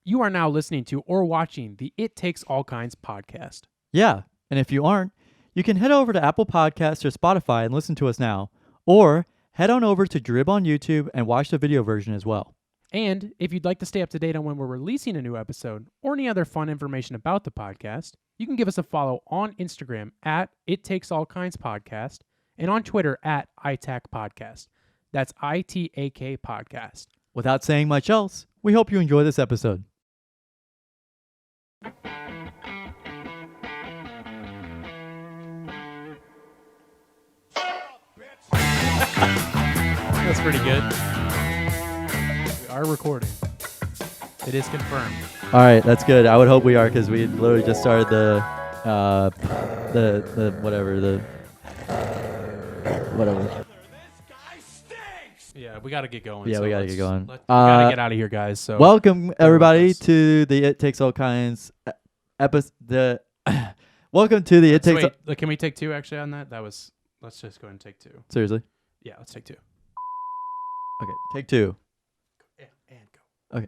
You are now listening to or watching the It Takes All Kinds podcast. Yeah, and if you aren't, you can head over to Apple Podcasts or Spotify and listen to us now. Or head on over to Drib on YouTube and watch the video version as well. And if you'd like to stay up to date on when we're releasing a new episode or any other fun information about the podcast, you can give us a follow on Instagram at It Takes All Kinds Podcast and on Twitter at ITAC Podcast. That's ITAK Podcast. Without saying much else, we hope you enjoy this episode. That's pretty good. We are recording. It is confirmed. All right, that's good. I would hope we are because we literally just started the whatever. Yeah, we got to get going. Yeah, we got to get going. We got to get out of here, guys. So welcome everybody to the It Takes All Kinds episode. Welcome to the It Takes. Wait, can we take two actually on that? Let's just go ahead and take two. Seriously? Yeah, let's take two. Okay, take two. Yeah, and go. Okay.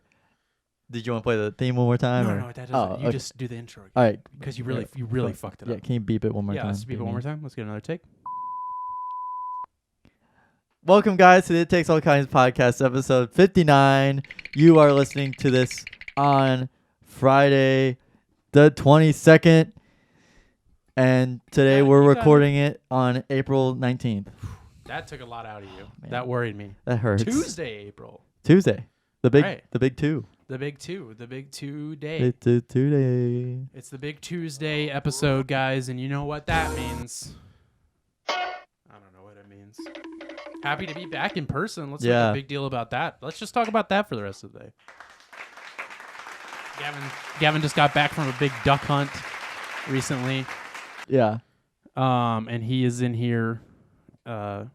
Did you want to play the theme one more time? No, that doesn't. You just do the intro again. All right. Because you really fucked it up. Yeah, can you beep it one more time? Yeah, let's beep it one more time. Let's get another take. Welcome, guys, to the It Takes All Kinds podcast, episode 59. You are listening to this on Friday, the 22nd. And today we're recording it on April 19th. That took a lot out of you. Man. That worried me. That hurts. Tuesday. The big Right. the big two. The big two day. It's a Tuesday. It's the big Tuesday episode, guys, and you know what that means. I don't know what it means. Happy to be back in person. Let's make a big deal about that. Let's just talk about that for the rest of the day. Gavin just got back from a big duck hunt recently. Yeah. And he is in here. Yeah.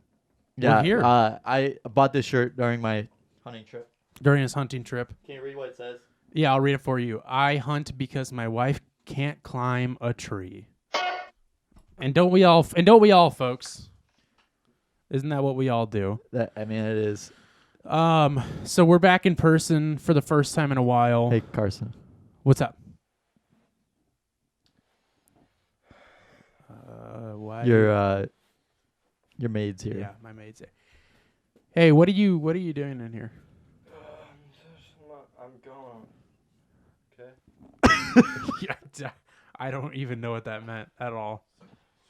Here. I bought this shirt during my hunting trip. During his hunting trip. Can you read what it says? Yeah, I'll read it for you. I hunt because my wife can't climb a tree. And don't we all, folks? Isn't that what we all do? It is. So we're back in person for the first time in a while. Hey, Carson. What's up? Why? Your maid's here. Yeah, my maid's here. Hey, what are you doing in here? I'm going. Okay. Yeah, I don't even know what that meant at all.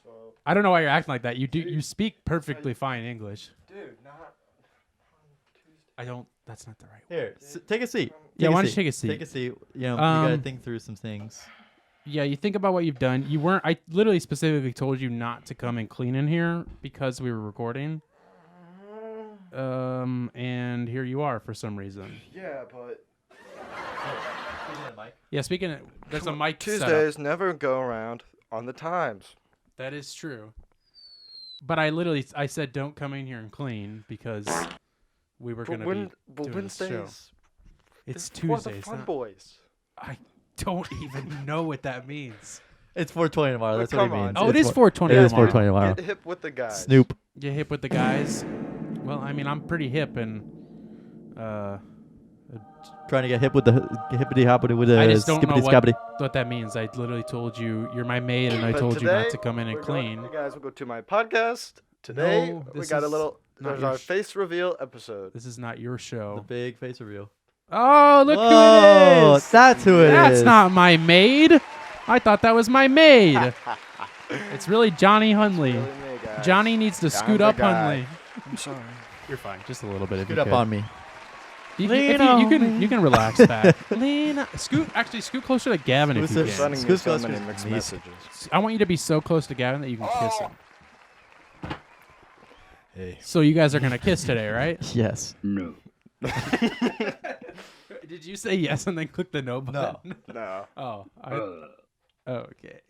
So, I don't know why you're acting like that. You speak perfectly fine English. dude, not on Tuesday. I don't. That's not the right way. Here, take a seat. Yeah, why don't you take a seat? Take a seat. You know, you gotta think through some things. Yeah, you think about what you've done. You weren't. I literally specifically told you not to come and clean in here because we were recording. And here you are for some reason. Yeah, but Yeah, speaking of, there's a mic Tuesdays setup. never go around on the times. That is true. But I said don't come in here and clean because we were going to be doing Wednesdays. this show. It's for Tuesday. the It's fun not, boys. I don't even know what that means. It's 420 tomorrow. That's what Come it means. on. Oh, it is 420 It is tomorrow. 420 tomorrow. Get hip with the guys. Snoop. You hip with the guys? Well, I mean, I'm pretty hip and Trying to get hip with the hippity hoppity with the I just don't know skippity scabbity. what that means. I literally told you you're my maid, and I But told you not today, to come in and we're clean. Going, you guys will go to my podcast. Today, No, we this got a is little. not There's your our face reveal episode. This is not your The show. big face reveal. Oh, look who it Oh, is! that's who it is. That's not my maid. I thought that was my maid. It's really Jonny Hundley. Really me, guys. Johnny needs to I'm scoot the up, guy. Hundley. I'm sorry. You're fine, just a little bit. Scoot up on me. You Lean on can relax back. Scoot closer to Gavin if you Scoot can. Sending me Scoot so close, many scoot. mixed Knees. messages. I want you to be so close to Gavin that you can kiss him. Hey. So you guys are gonna kiss today, right? Yes. No. Did you say yes and then click the no button? No. Oh. Okay.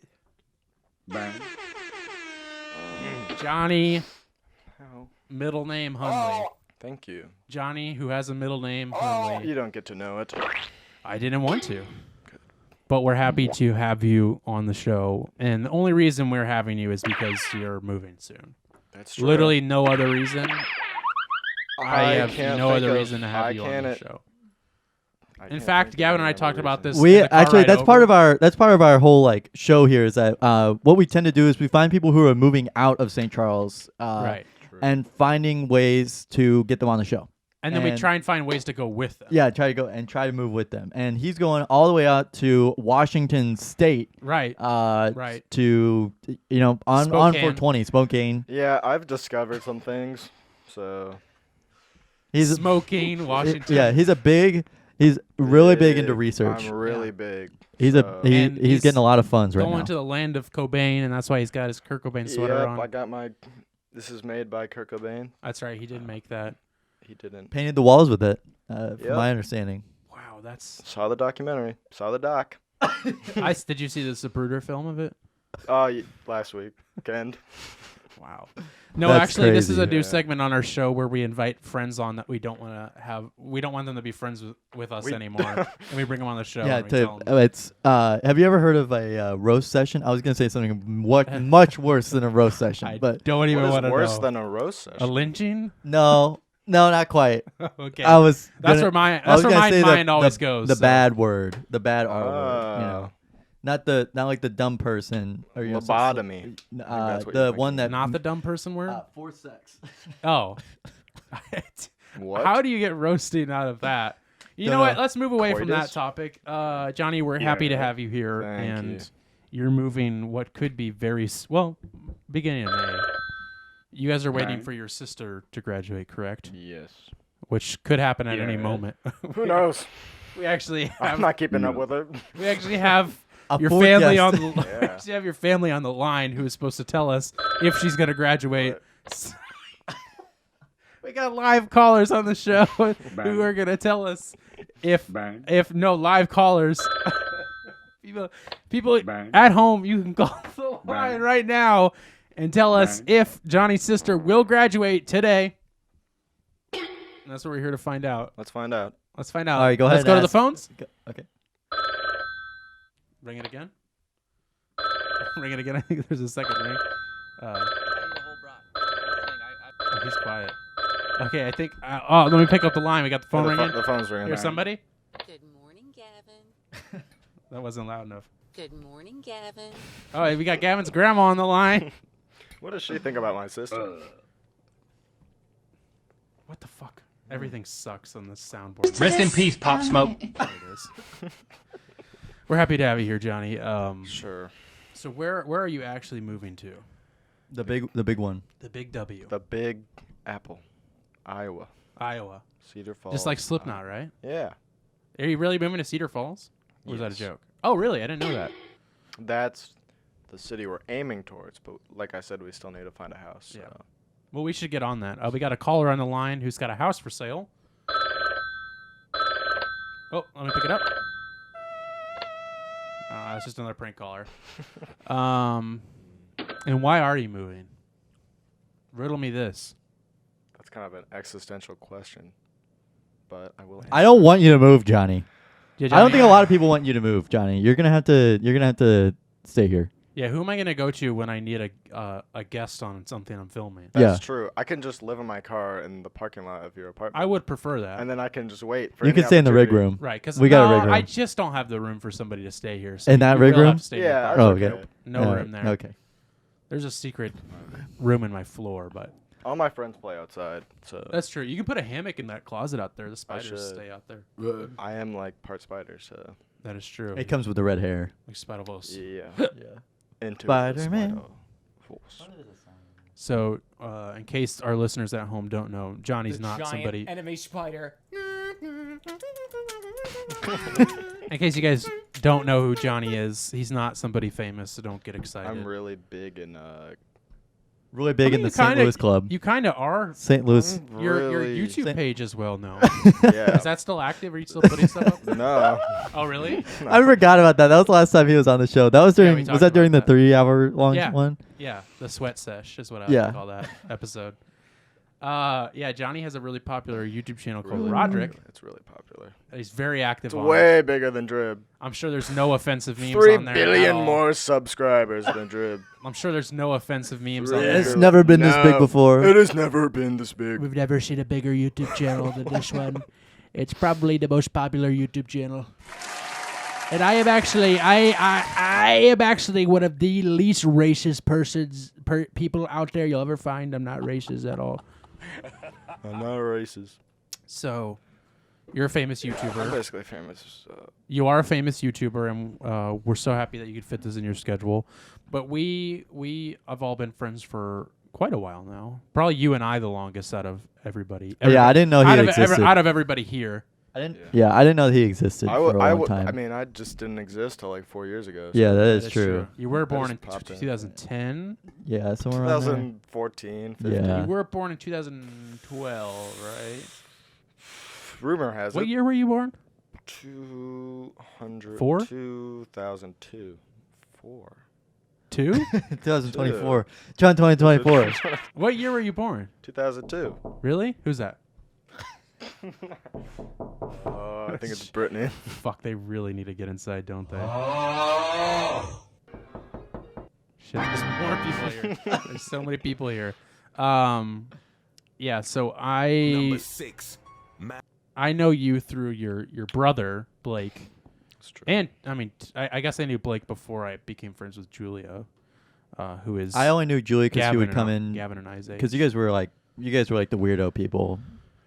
Bang. Johnny, Oh, middle name Hundley. thank you. Johnny, who has a middle name You Hundley. don't get to know it. I didn't want to. But we're happy to have you on the show. And the only reason we're having you is because you're moving soon. That's true. Literally no other reason. I have can't no think other of- reason to have I you on the can't- show. In fact, Gavin and I talked about this. We in the car actually ride that's over. part of our whole like show here is that what we tend to do is we find people who are moving out of St. Charles Right. and finding ways to get them on the show. And then we try and find ways to go with them. Yeah, try to move with them. And he's going all the way out to Washington State. Right. Right. To on Spokane. 420 Spokane. Yeah, I've discovered some things. So He's Smoking, Washington. Yeah, he's really big into research. I'm really big. He's he's getting a lot of funds right now. Going to the land of Cobain, and that's why he's got his Kurt Cobain sweater Yep, on. I got my. This is made by Kurt Cobain. That's right. He did make that. He didn't. Painted the walls with it, from Yep. my understanding. Wow, that's. Saw the documentary. Saw the doc. Did you see the Zapruder film of it? Last weekend. Wow. No, That's actually, this is a crazy. new Yeah. segment on our show where we invite friends on that we don't want to have. We don't want them to be friends with us anymore, and we bring them on the show. Yeah, and we tell them. it's. Have you ever heard of a roast session? I was gonna say something much worse than a roast session, I but don't even What want is to worse know. than a roast session? A lynching? no, not quite. Okay. I was. That's gonna- where my I was gonna say mind always goes. The so. bad word, the bad R word. Oh. Not like the dumb person or Lobotomy. that's what the you're one that Not the dumb person word. for sex. Oh. What? How do you get roasting out of that? You Don't know what? know. Let's move away from that Coitus? topic. Johnny, we're happy to Yeah. have you here, Thank and you're moving what could be beginning of May. You guys are waiting Right. for your sister to graduate, correct? Yes. Which could happen at any Yeah. moment. Who knows? We actually have. I'm not keeping up with it. We actually have A your fourth family guest. on the. We Yeah. actually have your family on the line who is supposed to tell us if she's going to graduate. We got live callers on the show who are going to tell us if live callers. people at home, you can call the line right now and tell us if Johnny's sister will graduate today. And that's what we're here to find out. Let's find out. Let's find out. All right, go Let's ahead go and to the ask. phones. Okay. Ring it again. Ring it again. I think there's a second ring. Oh, he's quiet. Okay, I think. Let me pick up the line. We got the phone the, ringing. the phone's ringing. Here's now. somebody. Good morning, Gavin. That wasn't loud enough. Good morning, Gavin. Oh, we got Gavin's grandma on the line. What does she think about my sister? What the fuck? Everything sucks on this soundboard. Rest in peace, Pop Smoke. There it is. We're happy to have you here, Johnny. Sure. So where are you actually moving to? The big one. The Big W. The Big Apple, Iowa, Iowa. Cedar Falls. Just like Slipknot, right? Yeah. Are you really moving to Cedar Falls? Or was that a Yes. joke? Oh, really? I didn't know that. That's the city we're aiming towards, but like I said, we still need to find a house. Yeah. So. Well, we should get on that. We got a caller on the line who's got a house for sale. Oh, let me pick it up. It's just another prank caller. And why are you moving? Riddle me this. That's kind of an existential question, but I will. Answer. I don't want you to move, Johnny. Yeah, I don't think a lot of people want you to move, Johnny. You're gonna have to stay here. Yeah, who am I gonna go to when I need a guest on something I'm filming? That's Yeah. true. I can just live in my car in the parking lot of your apartment. I would prefer that. And then I can just wait for. You any can stay in the rig opportunity. room. Right, because We got a rig room. I just don't have the room for somebody to stay here. So In that you rig will have room? to stay in Yeah. your that's car. Oh, okay. okay. No All room right. there. Okay. There's a secret room in my floor, but All my friends play outside, so that's true. You can put a hammock in that closet out there. The spiders should. stay out there. I am like part spider, so That is true. It comes with the red hair. Like Spider-Verse. yeah. Yeah. Into Spider-Man. Spider-Verse. So, in case our listeners at home don't know, Johnny's The not giant somebody. enemy spider. In case you guys don't know who Johnny is, he's not somebody famous, so don't get excited. I'm really big in Really big I in mean, the you St. kinda- Louis club. You kind of are. St. Louis. Your really YouTube Saint- page is well known. yeah. Is that still active? Are you still putting stuff up? No. Oh, really? I forgot about that. That was the last time he was on the show. That was Yeah, during. we was talked that during the about that. 3-hour long Yeah. one? Yeah, the sweat sesh is what I Yeah. would call that episode. Yeah, Johnny has a really popular YouTube channel called Really Roderick. It's really popular. He's very active It's on it. way bigger than Drib. I'm sure there's no offensive memes 3 on there. billion at all. more subscribers than Drib. I'm sure there's no offensive memes on Really? there. It's never been this big No. before. It has never been this big. We've never seen a bigger YouTube channel than this one. It's probably the most popular YouTube channel. And I am actually, I am actually one of the least racist people out there you'll ever find. I'm not racist at all. I'm not racist. So, you're a famous I'm YouTuber. basically famous. You are a famous YouTuber, and we're so happy that you could fit this in your schedule. But we have all been friends for quite a while now. Probably you and I the longest out of everybody. Yeah, I didn't know he existed. Out of everybody here. I didn't know that he existed for a long time. I mean, I just didn't exist till like 4 years ago. Yeah, that is true. You were born in just popped in. 2010. Yeah, somewhere around there. 2014, 15. Yeah. You were born in 2012, right? Rumor has What it. year were you born? 2002. 4. 2? 2024. John 2024. What year were you born? 2002. Really? Who's that? I think it's Brittany. Fuck, they really need to get inside, don't they? Shit, there's more people here. There's so many people here. Yeah, so Number 6. I know you through your brother, Blake. That's true. And, I mean, I guess I knew Blake before I became friends with Julia, who is I only knew Julie because she would come in. Gavin and Isaac. Because you guys were like the weirdo people.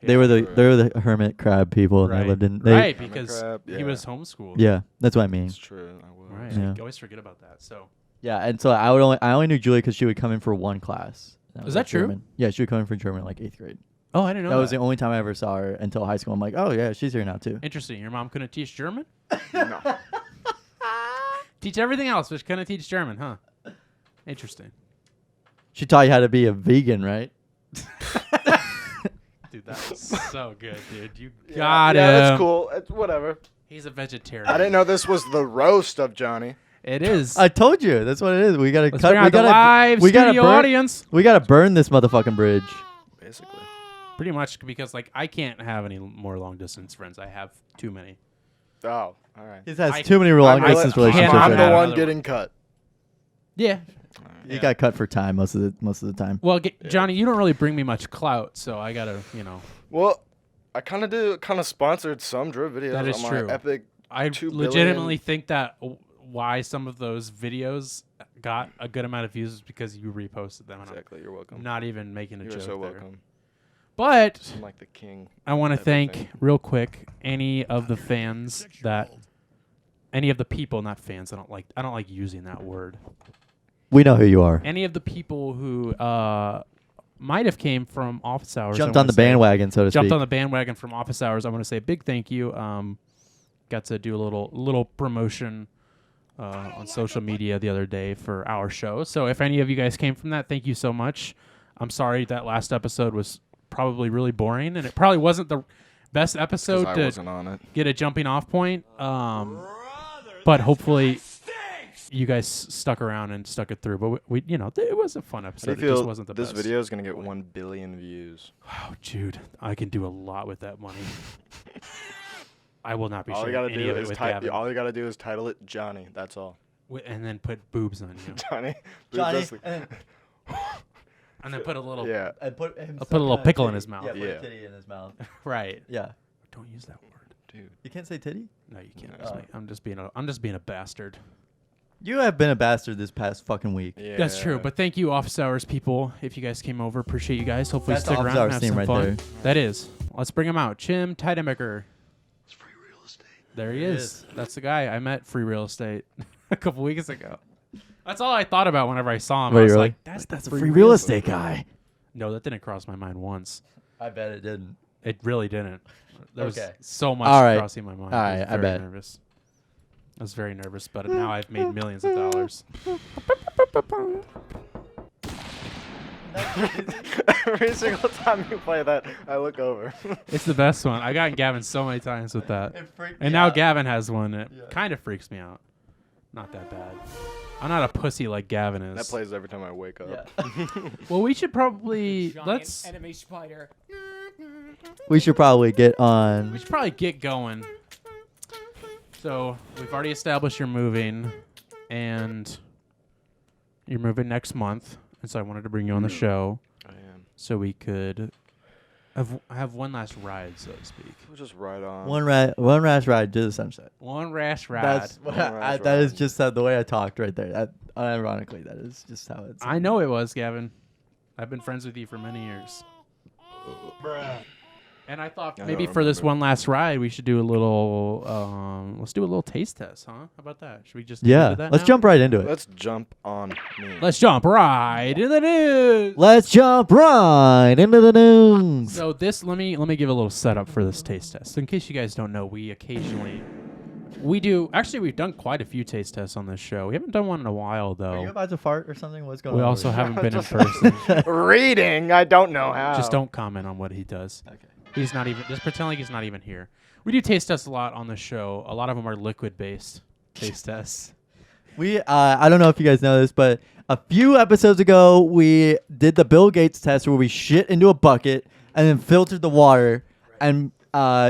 They were the hermit crab people, and Right. they lived in. Right, Hermit because crab, he yeah. was homeschooled. Yeah, that's what I mean. It's true. I will. Right. Yeah. I always forget about that. So Yeah, and so I only knew Julie because she would come in for one class. Is that true? German. Yeah, she would come in for German in like 8th grade. Oh, I didn't know That was the only time I ever saw her until high school. I'm like, oh yeah, she's here now too. Interesting. Your mom couldn't teach German? No. Teach everything else, but she couldn't teach German, huh? Interesting. She taught you how to be a vegan, right? Dude, that was so good, dude. You Yeah, got him. yeah, that's cool. It's whatever. He's a vegetarian. I didn't know this was the roast of Johnny. It is. I told you, that's what it is. We gotta Let's cut. bring out the live we gotta studio burn. audience. We gotta burn this motherfucking bridge. Basically. Pretty much because, like, I can't have any more long-distance friends. I have too many. Oh, all right. He has I- too many long I'm distance the- relationships. I'm right the now. one Another getting cut. Yeah. He got cut for time most of the time. Well, Johnny, you don't really bring me much clout, so I gotta, Well, I kind of sponsored some drip videos That is on my true. epic. I 2 legitimately billion. think that why some of those videos got a good amount of views is because you reposted them. And Exactly. You're welcome. I'm not even making a You're joke so there. welcome. But I'm like the king. I want to thank Everything. real quick any of the fans any of the people, not fans. I don't like using that word. We know who you are. Any of the people who might have came from office hours. Jumped on the bandwagon, so to speak. Jumped on the bandwagon from office hours. I want to say a big thank you. Got to do a little promotion on social media the other day for our show. So if any of you guys came from that, thank you so much. I'm sorry that last episode was probably really boring, and it probably wasn't the best episode I to wasn't on it. get a jumping off point. But hopefully you guys stuck around and stuck it through. But we it was a fun I episode. It feel just wasn't the this best. video is gonna get 1 billion views. Oh, Jude, I can do a lot with that money. I will not be All you sharing gotta any do of it is with Gavin. all you gotta do is title it Johnny. That's all. And then put boobs on you. Johnny. Johnny. And then put a little Yeah. And put a little pickle in his mouth. Yeah, put Yeah. a titty in his mouth. Right. Yeah. Don't use that word. Dude. You can't say titty? No, you can't. No. I'm just being a bastard. You have been a bastard this past fucking week. Yeah. That's true. But thank you, office hours people. If you guys came over, appreciate you guys. Hopefully That's stick Office around and Hours have team some right fun. there. That is. Let's bring him out. Chim Tiedemecker. It's free real estate. There he There he is. That's the guy I met free real estate a couple weeks ago. That's all I thought about whenever I saw him. Wait, I was really? like, that's the a free real estate guy. No, that didn't cross my mind once. I bet it didn't. It really didn't. There was Okay. so much All right. crossing my mind. All I was right, I very bet. nervous. I was very nervous, but now I've made millions of dollars. Every single time you play that, I look over. It's the best one. I got Gavin so many times with that. It freaked And me now out. Gavin has one. It Yeah. kind of freaks me out. Not that bad. I'm not a pussy like Gavin is. That plays every time I wake up. Yeah. Well, we should probably Giant enemy spider. We should probably get we on. should probably get going. So we've already established you're moving, and you're moving next month, and so I wanted to bring you on the show I am. so we could I have one last ride, so to speak. We'll just ride on. One rash ride to the sunset. One rash ride. That's One rash that is ride. just the way I talked right there. That, unironically, that is just how it's. I know it was, Gavin. I've been friends with you for many years. And I thought I maybe don't for this remember. one last ride, we should do a little. Let's do a little taste test, huh? How about that? Should we just get Yeah, into that let's now? jump right into it. Let's jump on me. Let's jump right into the news. Let's jump right into the news. So this, let me give a little setup for this taste test. In case you guys don't know, we do. Actually, we've done quite a few taste tests on this show. We haven't done one in a while Are you though. about to fart or something? What's going We on? also over haven't been in person. Reading. I don't know how. Just don't comment on what he does. here? Okay. He's not even. Just pretend like he's not even here. We do taste tests a lot on the show. A lot of them are liquid-based taste tests. We I don't know if you guys know this, but a few episodes ago we did the Bill Gates test where we shit into a bucket and then filtered the water and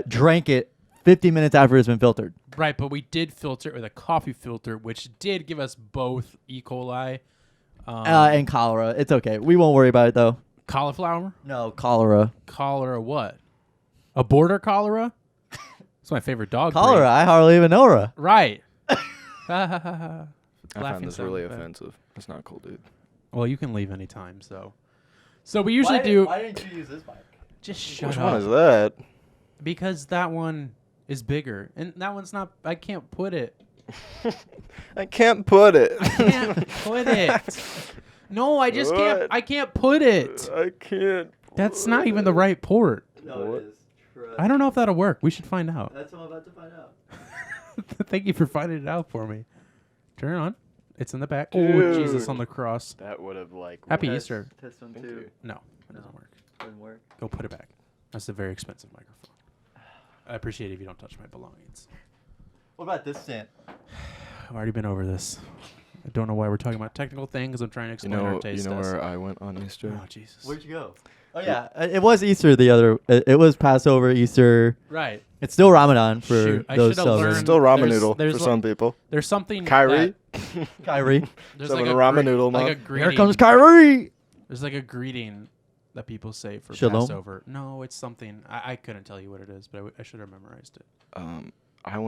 drank it 50 minutes after it's been filtered. Right, but we did filter it with a coffee filter, which did give us both E. coli, And cholera. It's okay. We won't worry about it though. cauliflower, No, cholera. cholera. What? A border cholera? It's my favorite dog. Cholera. breed. I hardly even know her. Right. I Laughing find this sound really effect. offensive. It's not cool, dude. Well, you can leave anytime. So we usually do. Why didn't you use this mic? Just shut Which up. one is that? Because that one is bigger, and that one's not. I can't put it. I can't put it. I can't put it. No, I just can't. What? I can't put it. I can't. That's not even the right port. No, What? it is. I don't know if that'll work. We should find out. That's what I'm about to find out. Thank you for finding it out for me. Turn it on. It's in the back. Oh, Dude. Jesus on the cross. That would have like. Happy worked. Easter. Test one, Thank two. you. No, it doesn't work. Doesn't work. Go put it back. That's a very expensive microphone. I appreciate it if you don't touch my belongings. What about this stand? I've already been over this. I don't know why we're talking about technical things. I'm trying to You explain our know taste test. where I went on Easter? Oh, Jesus. Where'd you go? Oh yeah, it was Easter. It was Passover, Easter. Right. It's still Ramadan for Shoot, I those should've celebrating. learned- Still ramen There's- noodle there's for li- some people. There's something. Kyrie. Kyrie. There's Someone like a ramen gre- noodle like a month. greeting. Here comes Kyrie. There's like a greeting that people say for Shalom? Passover. No, it's something. I couldn't tell you what it is, but I should have memorized it. I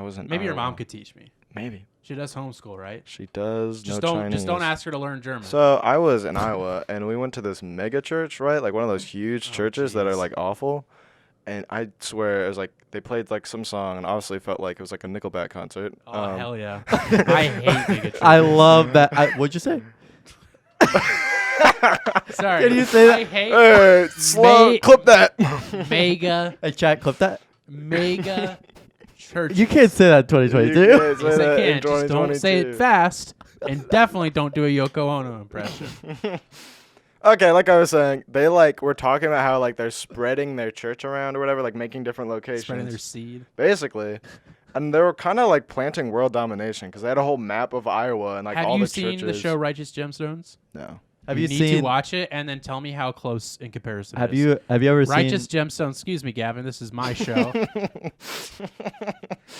was in. Maybe your Iowa. mom could teach me. Maybe She does homeschool, right? she does. Just no don't Chinese. ask her to learn German. So I was in Iowa, and we went to this mega church, right? Like one of those huge Oh, churches that are jeez. like awful. And I swear, it was like they played like some song, and obviously felt like it was like a Nickelback concert. Oh hell yeah! I hate Megachurch. I love that. What'd you say? Sorry. Can you say that? I hate Hey, slow, Ma- clip that. mega Hey, chat, clip that. church. You can't say that in 2022. You can't say Yes, I that in can. Just don't say it 2022. fast, and definitely don't do a Yoko Ono impression. Okay, like I was saying, they like were talking about how like they're spreading their church around or whatever, like making different locations, Spreading their seed. basically. And they were kind of like planting world domination because they had a whole map of Iowa and like Have all you the seen churches. the show Righteous Gemstones? No. Have you need seen? to watch it and then tell me how close in comparison. Have it is. you ever Righteous seen? Gemstones? Excuse me, Gavin. This is my show.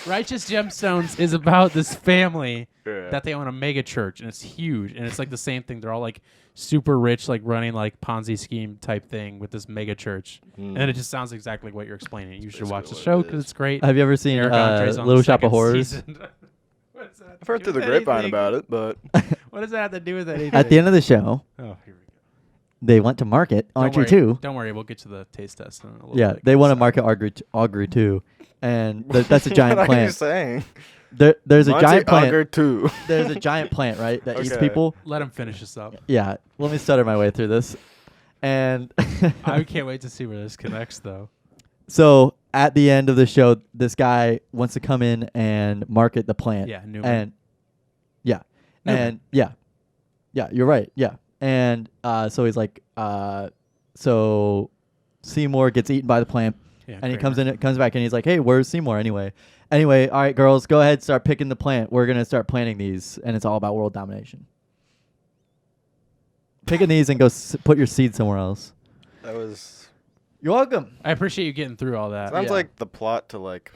Righteous Gemstones is about this family Yeah. that they own a mega church, and it's huge, and it's like the same thing. They're all like super rich, like running like Ponzi scheme type thing with this mega church, and it just sounds exactly what you're explaining. You should basically watch the what show it because is. it's great. Have you ever seen Eric Andre's on Little the Shop of second Horrors? season. What does that have I've to heard do through the with grapevine anything? about it, but What does that have to do with anything? At the end of the show, oh, here we go. they went to market Don't Archery worry, 2. Don't worry, we'll get to the taste test in a little Yeah, bit. they want to So- market Augury 2, and that's a giant what are you plant. saying? There's a Monty giant plant. Auger 2. There's a giant plant, right, that eats Okay. people. Let him finish this up. Yeah, let me stutter my way through this. And I can't wait to see where this connects, though. so at the end of the show, this guy wants to come in and market the plant. Yeah, Newman. And yeah, Newman. and yeah, you're right. Yeah, and so he's like, so Seymour gets eaten by the plant, Yeah, and he Kramer. comes back, and he's like, hey, where's Seymour anyway? Anyway, all right, girls, go ahead, start picking the plant. We're gonna start planting these, and it's all about world domination. Picking these and go put your seed somewhere else. That was. You're welcome. I appreciate you getting through all that. Sounds Yeah. like the plot to like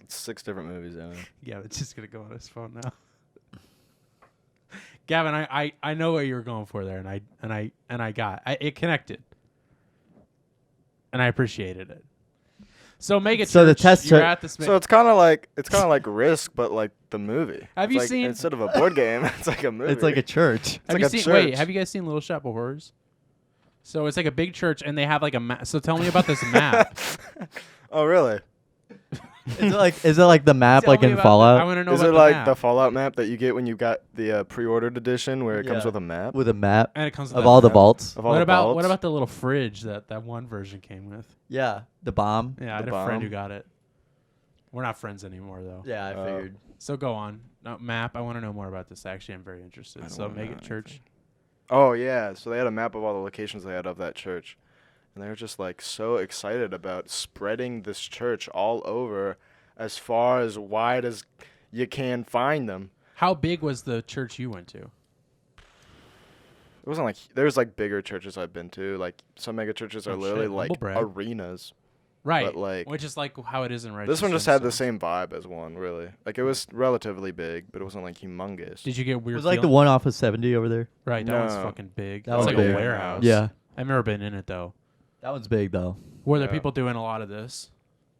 6 different movies. Yeah. Yeah, it's just gonna go on his phone now. Gavin, I know what you were going for there, and I got it connected. and I appreciated it. So Megachurch, So the test you're church- at this. So it's kind of like Risk, but like the movie. Have It's you like, seen- instead of a board game? It's like a movie. It's like a church. have like you a seen? Wait, church. have you guys seen Little Shop of Horrors? So it's like a big church, and they have like a map. So tell me about this map. Oh really? Is it like the map Tell like me in about Fallout I want to know Is about it the like map. the Fallout map that you get when you got the pre-ordered edition, where it comes Yeah. with a map with a map and it comes with of that all the map. vaults? of all What the about vaults? what about the little fridge that one version came with? Yeah, the bomb. Yeah, I had The a friend who bomb? got it. We're not friends anymore though. Yeah, I Oh. figured. So go on. No, map. I want to know more about this. Actually, I'm very I interested. don't So wanna know Megachurch. anything. Oh yeah, so they had a map of all the locations they had of that church, and they were just like so excited about spreading this church all over, as far as wide as you can find them. How big was the church you went to? It wasn't like there's like bigger churches I've been to. Like some mega churches are Oh, literally shit, like humble brag. arenas. Right. But, like, which is like how it is in Red. This one just had the Gemstones. same vibe as one, really. Like it was relatively big, but it wasn't like humongous. Did you get It weird? was like the feeling? one off of 70 over there. Right. That one's No. fucking big. That It's one's like a big. warehouse. Yeah, I've never been in it though. that one's big though. Were there Yeah. people doing a lot of this?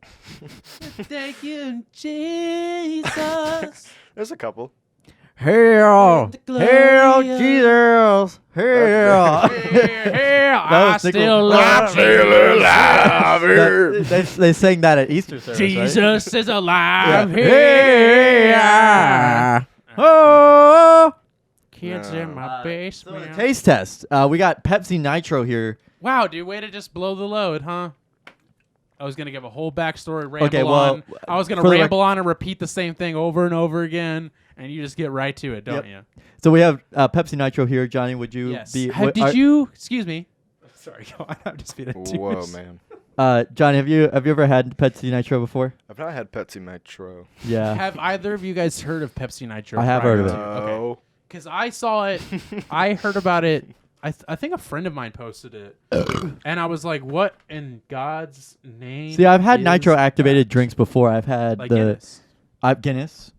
Thank you, Jesus. There's a couple. Hail, the hail, glory of- Jesus, hail. Here, That I was Nickel- still I'm love still alive. they sang that at Easter service, right? Jesus is alive Yeah. here. Oh. Kids No. in my So basement. the taste test. We got Pepsi Nitro here. Wow, dude, way to just blow the load, huh? I was gonna give a whole backstory, ramble Okay, well, on. I was gonna for the ramble on and repeat the same thing over and over again, and you just get right to it, don't Yep. you? So we have Pepsi Nitro here. Johnny, would you Yes. be? Did you? Excuse me. Sorry, go on. I'm just being a Whoa, douche. man. Johnny, have you ever had Pepsi Nitro before? I've not had Pepsi Nitro. Yeah. Have either of you guys heard of Pepsi Nitro? I have prior heard of to- it. Okay. No. Because I saw it, I heard about it. I think a friend of mine posted it, and I was like, "What in God's name?" See, I've had is nitro activated that?" drinks before. I've had like the Guinness. Guinness.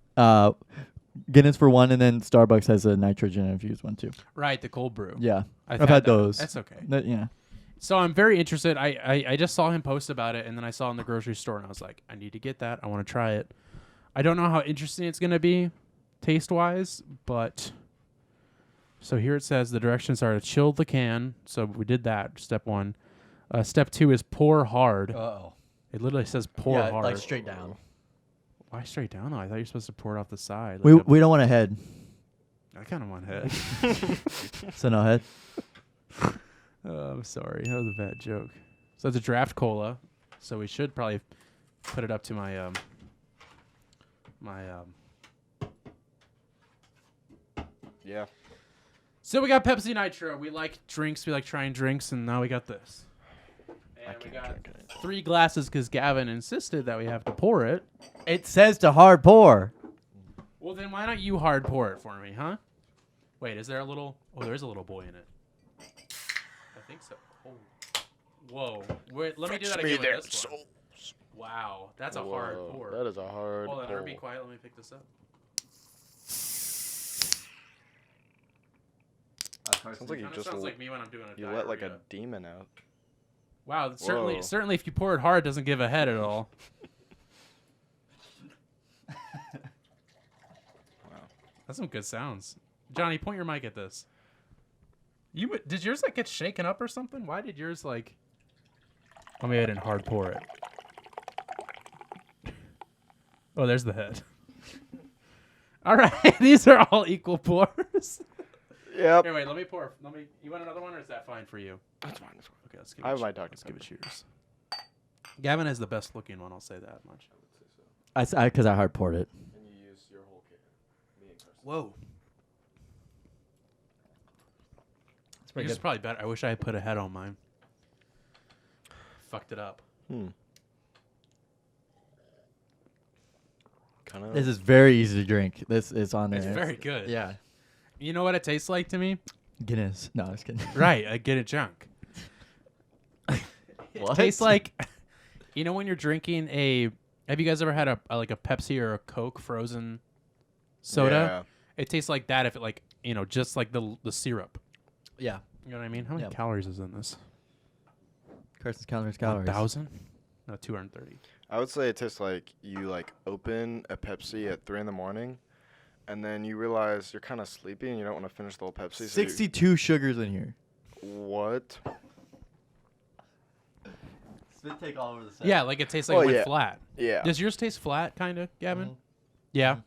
Guinness for one, and then Starbucks has a nitrogen infused one too. Right, the cold brew. Yeah, I've had that. those. That's okay. Yeah. So I'm very interested. I just saw him post about it, and then I saw it in the grocery store, and I was like, I need to get that. I want to try it. I don't know how interesting it's gonna be, taste wise, but. So here it says the directions are to chill the can. So we did that. Step 1. Step 2 is pour hard. Oh. It literally says pour hard. like straight down. Why straight down? Though? I thought you were supposed to pour it off the side. We Like we don't want a head, I kind of want head. so no head. Oh, I'm sorry. That was a bad joke. So it's a draft cola. So we should probably put it up to my Yeah. So we got Pepsi Nitro. We like drinks. We like trying drinks, and now we got this. And we got 3 glasses because Gavin insisted that we have to pour it. It says to hard pour. Well, then why don't you hard pour it for me, huh? Wait, is there a little? Oh, there is a little boy in it. I think so. Oh. Whoa. Wait, let me do that again with this one. Wow, that's a hard Whoa, pour. That is a hard Hold on, pour. or be quiet. Let me pick this up. Sounds like you Kinda just sounds like me when I'm doing a you let like a diarrhea. demon out. Wow, Whoa. certainly if you pour it hard, it doesn't give a head at all. Wow. That's some good sounds. Johnny, point your mic at this. Did yours like get shaken up or something? Why did yours like? Let me ahead and hard pour it. Oh, there's the head. All right, these are all equal pours. Yep. Here, wait, let me pour. You want another one, or is that fine for you? That's fine. That's fine. Okay, let's give I it. have my Dr. Let's give it Pepper. cheers. Gavin has the best looking one. I'll say that much. Because I hard poured it. And you use your whole kit. Whoa. It's pretty Yours is good. probably better. I wish I had put a head on mine. Fucked it up. Kind of. This is very easy to drink. This is on there. It's very good. Yeah. You know what it tastes like to me? Guinness. No, I was kidding. Right. I get it junk. It What? tastes like, you know, when you're drinking have you guys ever had a Pepsi or a Coke frozen soda? It tastes like that if it like, you know, just like the syrup. Yeah. You know what I mean? How many Yep. calories is in this? Carson's calories. 1,000? No, 230. I would say it tastes like you like open a Pepsi at 3 in the morning, and then you realize you're kind of sleepy and you don't want to finish the whole Pepsi. 62 sugars in here. What? Spit take all over the set. Yeah, like it tastes like Oh, it went yeah. flat. Yeah. Does yours taste flat, kind of, Gavin? Mhm. Yeah.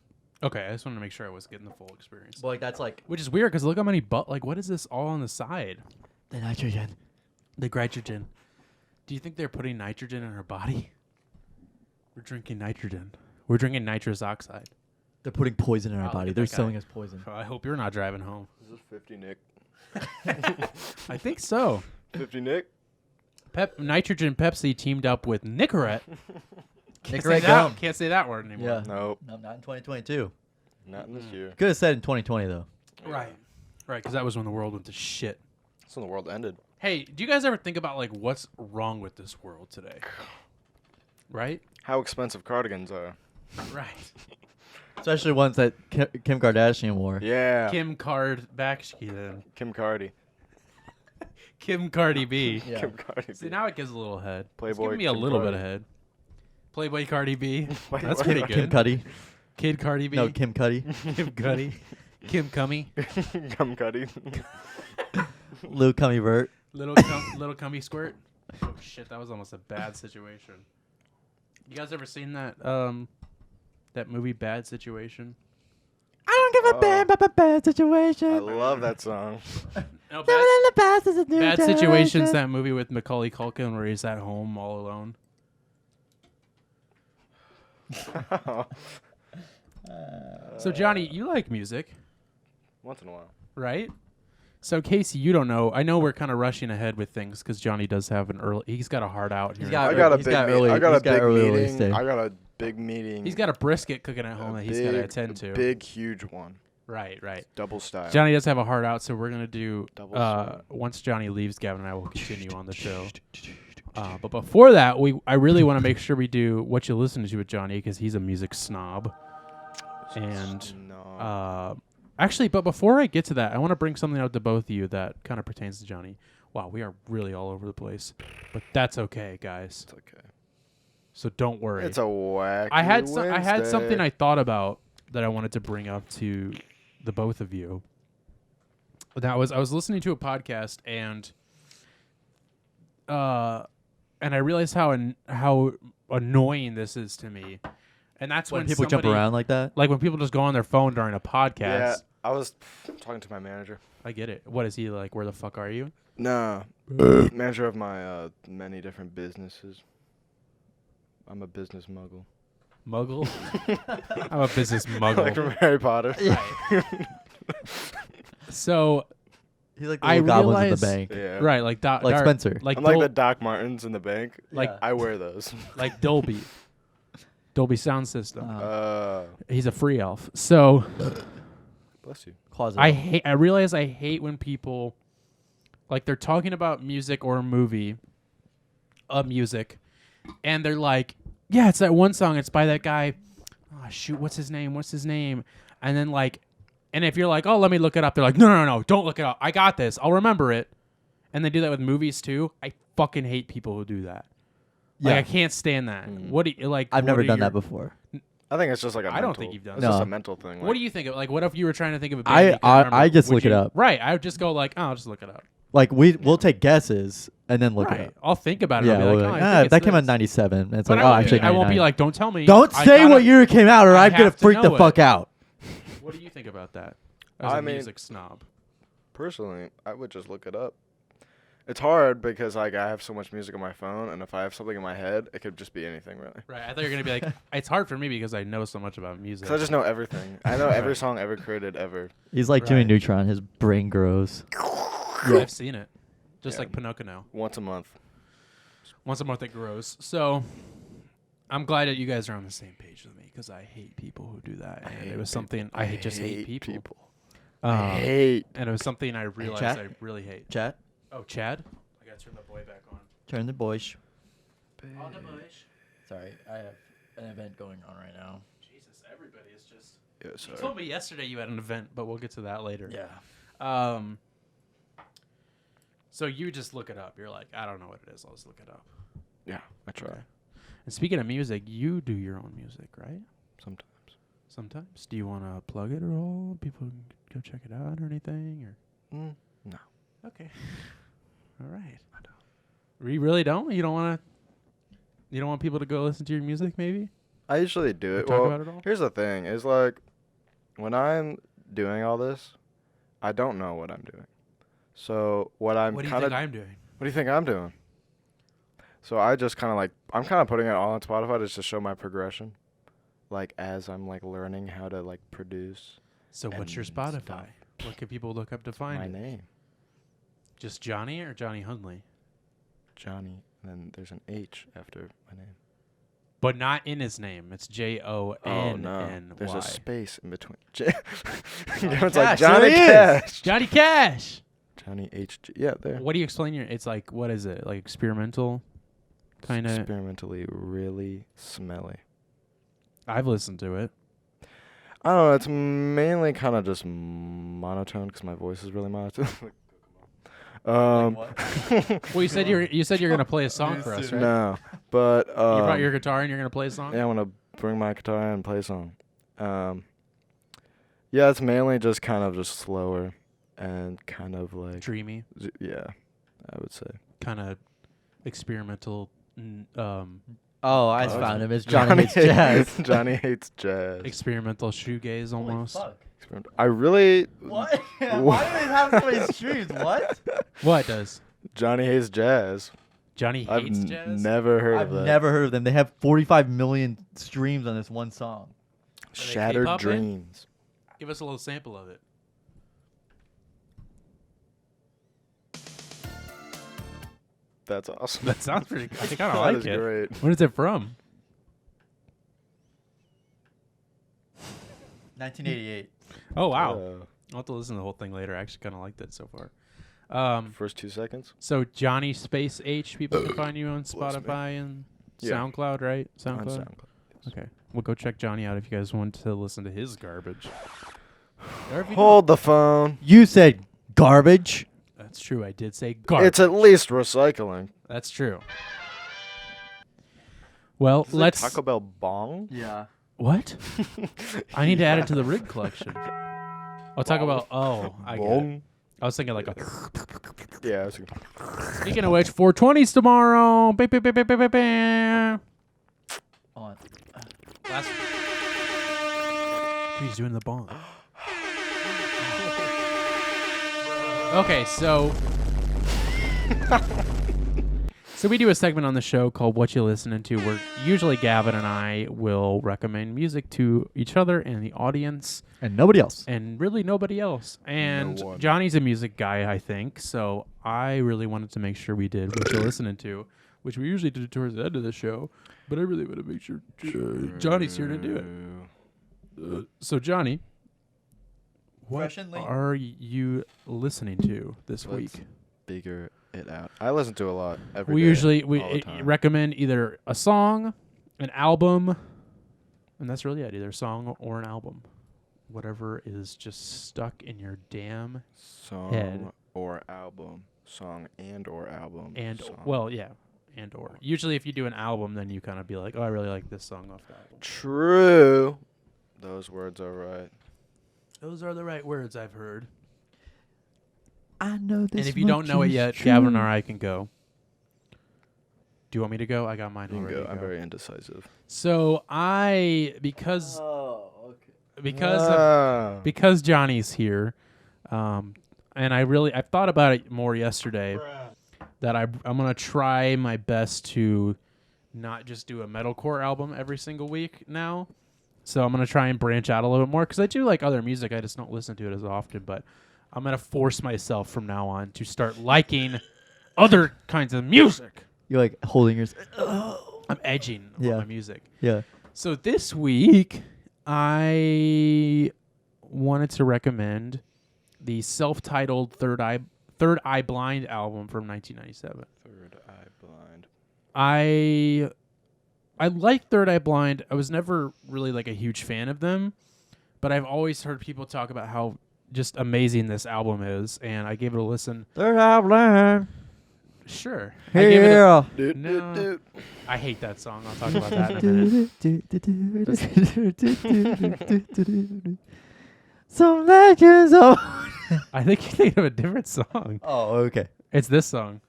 Okay, I just wanted to make sure I was getting the full experience. Well, like that's like Which is weird because look how many like what is this all on the side? the nitrogen. The nitrogen. Do you think they're putting nitrogen in our body? We're drinking nitrogen. We're drinking nitrous oxide. They're putting poison in our Wow, look body. at They're that guy. selling us poison. I hope you're not driving home. Is this 50 Nick? I think so. 50 Nick? Nitrogen Pepsi teamed up with Nicorette. Nicorette gum. Can't say that word anymore. Yeah. Nope. No, not in 2022. Not in this year. Could have said in 2020 though. Right. Right, because that was when the world went to shit. That's when the world ended. Hey, do you guys ever think about like what's wrong with this world today? Right? How expensive cardigans are. Right. Especially ones that Kim Kardashian wore. Yeah. Kim Kardashian. Kim Cardi. Kim Cardi B. Yeah. Kim Cardi. See, now it gives a little head. It's Playboy giving me a Kim little bit Cardi. of head. Playboy Cardi B. Playboy That's pretty Cardi. good. Kim Cuddy. Kid Cardi B. No, Kim Cuddy. Kim Cuddy. Kim Cummy. Kim Cardi. Lil Cummy Vert. Little Cummy Squirt. Oh shit, that was almost a bad situation. You guys ever seen that that movie Bad Situation? I don't give a damn about a bad situation. I love that song. No, Living in the past is a new Bad Situation's generation. that movie with Macaulay Culkin where he's at home all alone. So Johnny, you like music, Once in a while. right? So Casey, you don't know. I know we're kind of rushing ahead with things because Johnny does have an early. He's got a heart out here. He's got- I got a he's big got meeting. early- I got a he's got big early meeting. day. I got a big meeting. He's got a brisket cooking at home that he's got to attend to. Big, huge one. Right, right. Double style. Johnny does have a heart out, so we're gonna do. Double shot. Once Johnny leaves, Gavin and I will continue on the show. But before that, I really want to make sure we do what you listen to with Johnny because he's a music snob. And No. actually, but before I get to that, I want to bring something out to both of you that kind of pertains to Johnny. Wow, we are really all over the place, but that's okay, guys. It's okay. So don't worry. It's a wacky I had something Wednesday. I thought about that I wanted to bring up to the both of you. That was I was listening to a podcast and I realized how annoying this is to me. And that's When when people jump somebody- around like that. like when people just go on their phone during a podcast. Yeah, I was talking to my manager. I get it. What is he like? Where the fuck are you? No, manager of my many different businesses. I'm a business muggle. Muggle? I'm a business Like muggle. from Harry Potter. So He's like the I little goblins at realize- the bank. Yeah. right, like Like Spencer. like I'm like Dol- the Doc Martens in the bank. like Yeah. I wear those. like Dolby. Dolby sound system. Uh, He's a free elf. So bless you. Closet. I realize I hate when people like they're talking about music or a movie, music, and they're like, yeah, it's that one song. It's by that guy. Oh shoot, what's his name? And then like, and if you're like, oh, let me look it up, they're like, no, don't look it up. I got this. I'll remember it. And they do that with movies too. I fucking hate people who do that. Like, Yeah. I can't stand that. What do you like? I've what never are done your- that before. I think it's just like a I mental. don't think you've done It's that. just No. a mental thing. What do you think of? Like, what if you were trying to think of a band? I- you couldn't I remember? just Would look it you- up. Right. I would just go like, oh, I'll just look it up. Like we'll take guesses and then look Right. it up. I'll think about it. Yeah, I'll be we'll like, be oh, like, I think that it's came out in this. '97. And it's But like, I oh, won't actually, be, I won't be 99. like, don't tell me. Don't I say gotta- what year it came out, or I I'm gonna have to freak the know fuck it. out. What do you think about that? As I a mean- music snob. Personally, I would just look it up. It's hard because like I have so much music on my phone, and if I have something in my head, it could just be anything really. Right. I thought you were gonna be like, it's hard for me because I know so much about music. Because I just know everything. I know every song ever created ever. He's like Jimmy Right. Neutron. His brain grows. I've seen it. Just Yeah. like Pinocchio. Once a month. Once a month it grows. So I'm glad that you guys are on the same page with me because I hate people who do that. And it was something I just hate people. I hate. And it was something I realized Chat? I really hate. Chat. Oh, Chad? I gotta turn the boy back on. Turn the boys. On the bush. Sorry, I have an event going on right now. Jesus, everybody is just. Yeah, You sorry. told me yesterday you had an event, but we'll get to that later. Yeah. So you just look it up. You're like, I don't know what it is. I'll just look it up. Yeah, I try. Okay. And speaking of music, you do your own music, right? Sometimes. Sometimes. Do you want to plug it at all? People can go check it out or anything? Or No. okay. All right. I don't. You really don't? You don't want to? You don't want people to go listen to your music, maybe? I usually do Or it. talk Well, about it all? here's the thing: is like when I'm doing all this, I don't know what I'm doing. So what I'm What do you kind think of I'm doing? what do you think I'm doing? So I just kind of like I'm kind of putting it all on Spotify just to show my progression, like as I'm like learning how to like produce So what's your and Spotify? stuff. What can people look up to find my it? name, Just Johnny or Johnny Hundley? Johnny, and then there's an H after my name. But not in his name. It's Oh Jonnny. no, there's a space in between. Johnny It's Cash, like Johnny there he is. Cash. Johnny Cash. Johnny H. Yeah, there. What do you explain your? It's like, what is it? Like experimental, kind of. Experimentally really smelly. I've listened to it. I don't know. It's mainly kind of just monotone because my voice is really monotone. Well, you said you're gonna play a song for us, right? No, but You brought your guitar and you're gonna play a song. yeah, I'm gonna bring my guitar in and play a song. Yeah, it's mainly just kind of just slower and kind of like Dreamy, yeah, I would say. kind of experimental. Oh, I Oh, found him. It's Johnny Hates Jazz. Johnny hates jazz. Experimental shoegaze almost. I really What? Why do they have so many streams? What? What does Johnny hates jazz. Johnny I've hates jazz? never heard I've of that. never heard of them. They have 45 million streams on this one song. Shattered K-pop band? Dreams. Give us a little sample of it. That's awesome. That sounds pretty good. I kind of That like is it. great. When is it from? 1988. Oh, wow. I'll have to listen to the whole thing later. I actually kind of liked it so far. First 2 seconds. So Johnny Space H, people can find you on Bless me. Spotify and Yeah. SoundCloud, right? On SoundCloud. SoundCloud. Okay, we'll go check Johnny out if you guys want to listen to his garbage. Or if you Hold the phone. You said garbage. don't. That's true. I did say garbage. It's at least recycling. That's true. Well, Is it let's. Taco Bell bong. Yeah. What? I need to add it to the rig collection. I'll talk about. Oh, I get it. Bong. I was thinking like a. Yeah. Speaking of which, 420s tomorrow. Ba, ba, ba, ba, ba, ba, ba. On. Last. He's doing the bomb. Okay, so we do a segment on the show called What You Listening To, where usually Gavin and I will recommend music to each other and the audience, And nobody else. and really nobody else. And No one. Johnny's a music guy, I think, so I really wanted to make sure we did What You're Listening To, which we usually do towards the end of the show, but I really want to make sure Johnny's here to do it. So Johnny, what Freshenly. are you listening to this Let's week? Figure it out. I listen to a lot every We day, usually all the time. recommend either a song, an album, and that's really it. Either a song or an album, whatever is just stuck in your damn song head. or album. Song and or album. and song. well, yeah, and or. Usually, if you do an album, then you kind of be like, oh, I really like this song off the album. True. Those words are right. Those are the right words I've heard. I know this. And if you don't know it yet, Gavin or I can go. Do you want me to go? I got mine You can already. go. I'm very indecisive. So because Oh, okay. because Johnny's here, and I thought about it more yesterday. That I'm gonna try my best to not just do a metalcore album every single week now. So I'm gonna try and branch out a little bit more because I do like other music. I just don't listen to it as often. But I'm gonna force myself from now on to start liking other kinds of music. You're like holding your. I'm edging on Yeah. my music. Yeah. So this week, I wanted to recommend the self-titled Third Eye Blind album from 1997. Third Eye Blind. I like Third Eye Blind. I was never really like a huge fan of them, but I've always heard people talk about how just amazing this album is, and I gave it a listen. Third album. Sure. I gave it Yeah. No. I hate that song. I'll talk about that in a minute. Some legends of. I think you're thinking of a different song. Oh, okay. It's this song.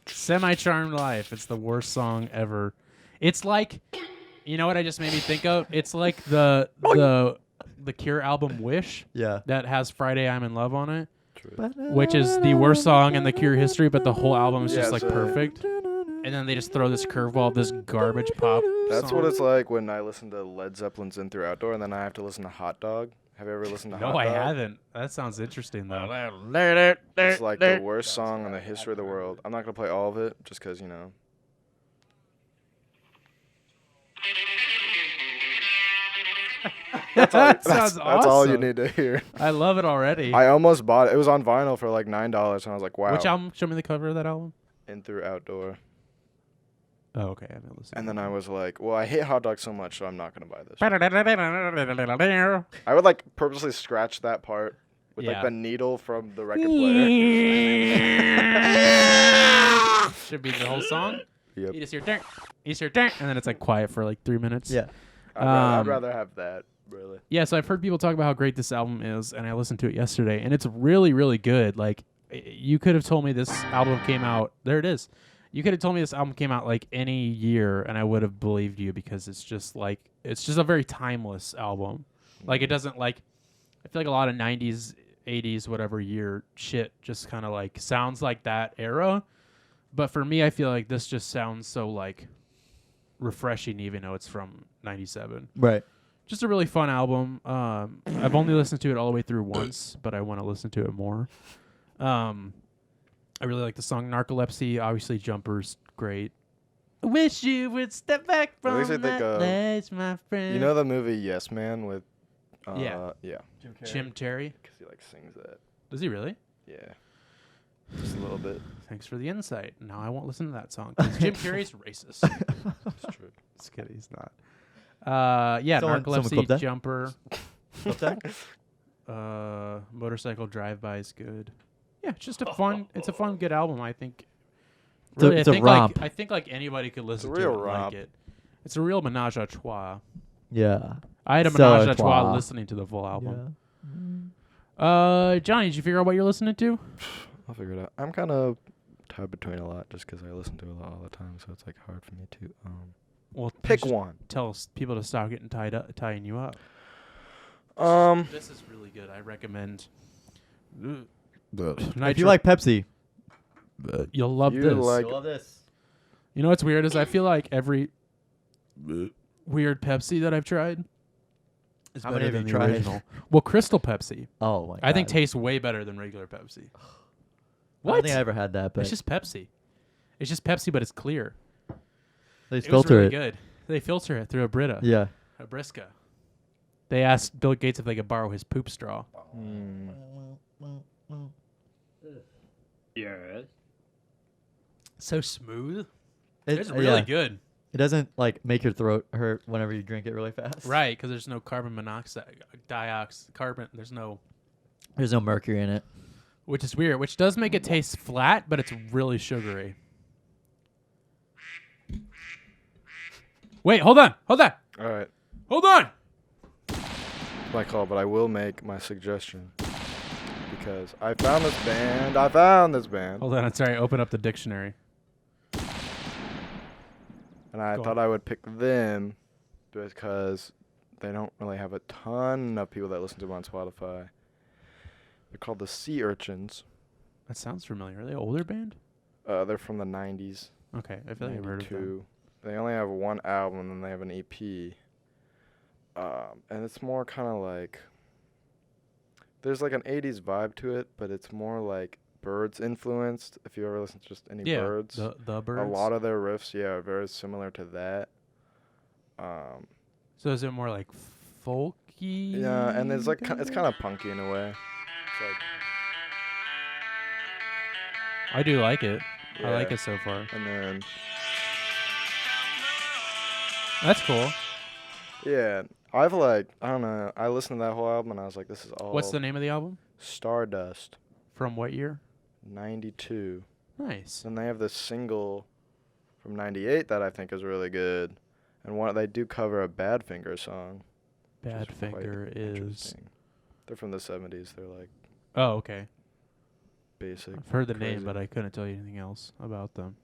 Semi-Charmed Life. It's the worst song ever. It's like, you know what I just made me think of? It's like the Cure album Wish Yeah. that has Friday I'm in Love on it, True. which is the worst song in the Cure history, but the whole album is Yeah, just like it's a- perfect. And then they just throw this curveball of this garbage pop That's song. what it's like when I listen to Led Zeppelin's In Through Outdoor, and then I have to listen to Hot Dog. Have you ever listened to Hot No, Dog? I haven't. That sounds interesting, though. It's like the worst song in the history of the world. I'm not going to play all of it just because, you know. That sounds That's all you awesome. need to hear. I love it already. I almost bought it. It was on vinyl for like $9, and I was like, wow. Which album? Show me the cover of that album. In Through Outdoor. Oh, okay. I haven't listened. And then I was like, well, I hate Hot Dog so much, so I'm not going to buy this. then. I would like purposely scratch that part with Yeah. like the needle from the record player. Should be the whole song. Yep. You just hear dang, you just hear dang, and then it's like quiet for like 3 minutes. Yeah. I'd rather have that, really. Yeah, so I've heard people talk about how great this album is, and I listened to it yesterday, and it's really, really good. Like, you could have told me this album came out. There it is. You could have told me this album came out like any year, and I would have believed you because it's just a very timeless album. Like, it doesn't like. I feel like a lot of 90s, 80s, whatever year shit just kind of like sounds like that era. But for me, I feel like this just sounds so like refreshing, even though it's from 97. Right. Just a really fun album. I've only listened to it all the way through once, but I want to listen to it more. I really like the song Narcolepsy. Obviously, Jumper's great. I wish you would step back At from least I think, that ledge, my friend. You know the movie Yes Man with... Yeah. Yeah. Jim Terry? Because he like sings that. Does he really? Yeah. Just a little bit. Thanks for the insight. Now I won't listen to that song. 'Cause Jim Carrey's racist. It's true. Just kidding, he's not. Yeah, Someone clip Narcolepsy, that? Jumper. What's that? Motorcycle Drive-By is good. Yeah, it's just a fun, good album. I think. It's a- Really, it's a I think romp. I think like anybody could listen to real it and like romp. it. It's a real menage a trois. Yeah. I had a So menage a trois trois. listening to the full album. Yeah. Johnny, did you figure out what you're listening to? I'll figure it out. I'm kind of tied between a lot just because I listen to it a lot all the time, so it's like hard for me to Well, pick just one. Tell people to stop getting tying you up. This is really good. I recommend. If you like Pepsi, you'll love You this. like- you'll love this. You know what's weird is I feel like every weird Pepsi that I've tried is How better many have than you the tried? original. Well, Crystal Pepsi, Oh my god. I think tastes way better than regular Pepsi. I What? don't think I ever had that, but It's just Pepsi. It's just Pepsi, but it's clear. they It was filter really it. good. They filter it through a Brita, Yeah. a Brisca. They asked Bill Gates if they could borrow his poop straw. Yes. So smooth. It, It's really yeah. good. It doesn't like make your throat hurt whenever you drink it really fast. Right, because there's no carbon monoxide, carbon. There's no, There's no mercury in it. which is weird. Which does make it taste flat, but it's really sugary. Wait, hold on. All right. Hold on. My call, but I will make my suggestion because I found this band. Hold on. Sorry, open up the dictionary. And I Go thought on. I would pick them because they don't really have a ton of people that listen to them on Spotify. They're called the Sea Urchins. That sounds familiar. Are they an older band? They're from the 90s. Okay, I feel like I've heard of them. 92. They only have one album and then they have an EP. And it's more kind of like... There's like an 80s vibe to it, but it's more like Birds influenced. If you ever listen to just any Yeah, Birds. the Birds. A lot of their riffs, yeah, are very similar to that. So is it more like folky? Yeah, and it's like it's kind of punky in a way. It's like, I do like it. I like Yeah. it so far. and then That's cool. yeah, I've like, I don't know. I listened to that whole album and I was like, this is all. What's the name of the album? Stardust, From what year? 92. Nice. And they have this single from 98 that I think is really good. And they do cover a Badfinger song. which is quite Badfinger is. interesting. They're from the 70s. They're like Oh, okay. basic. I've heard the name, crazy. but I couldn't tell you anything else about them.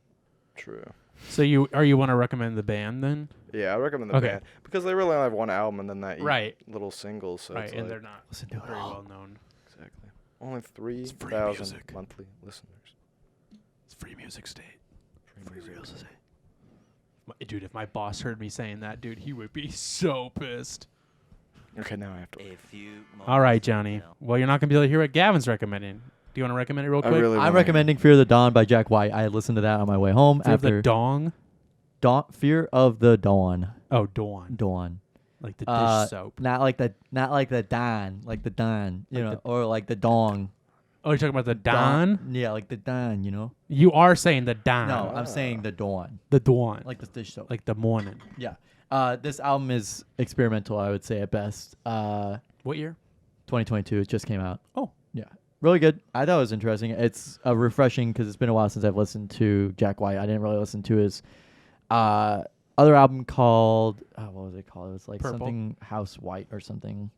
True. So you want to recommend the band then? Yeah, I recommend the Okay. band because they really only have one album and then that Right. little single. So Right, it's and like, they're not Listen to it very all. well known. exactly only free 3,000 music. monthly listeners. It's free music state. Free music. Dude, if my boss heard me saying that, dude, he would be so pissed. Okay, now I have to. A few All right, moments Johnny. later. Well, you're not going to be able to hear what Gavin's recommending. Do you want to recommend it real I quick? really I'm wanna- recommending Fear of the Dawn by Jack White. I listened to that on my way home Fear of after the Dong? Fear of the Dawn. Oh, Dawn. Dawn. Like the dish soap. Not like the Don, like the Don, you know, or like the Dong. Oh, you're talking about the Don? Yeah, like the Don, you know. You are saying the Don. No, I'm saying the Dawn, The Dawn. like the dish soap. Like the morning. Yeah. This album is experimental, I would say at best. What year? 2022, it just came out. Oh. Yeah. Really good. I thought it was interesting. It's refreshing because it's been a while since I've listened to Jack White. I didn't really listen to his other album called, what was it called? It was like Purple? something House White or something.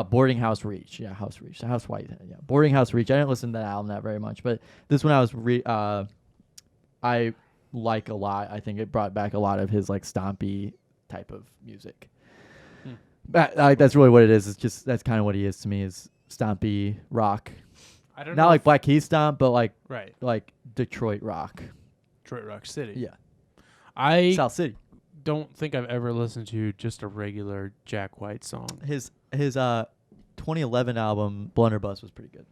Boarding House Reach. Yeah, House Reach. House White. Yeah, Boarding House Reach. I didn't listen to that album that very much, but this one I like a lot. I think it brought back a lot of his like stompy type of music. That's really what it is. It's just that's kind of what he is to me is stompy rock. I don't Not know. like Black Keys stomp, but like Right. Detroit rock. Detroit Rock City. Yeah, I South City. don't think I've ever listened to just a regular Jack White song. His 2011 album Blunderbuss was pretty good.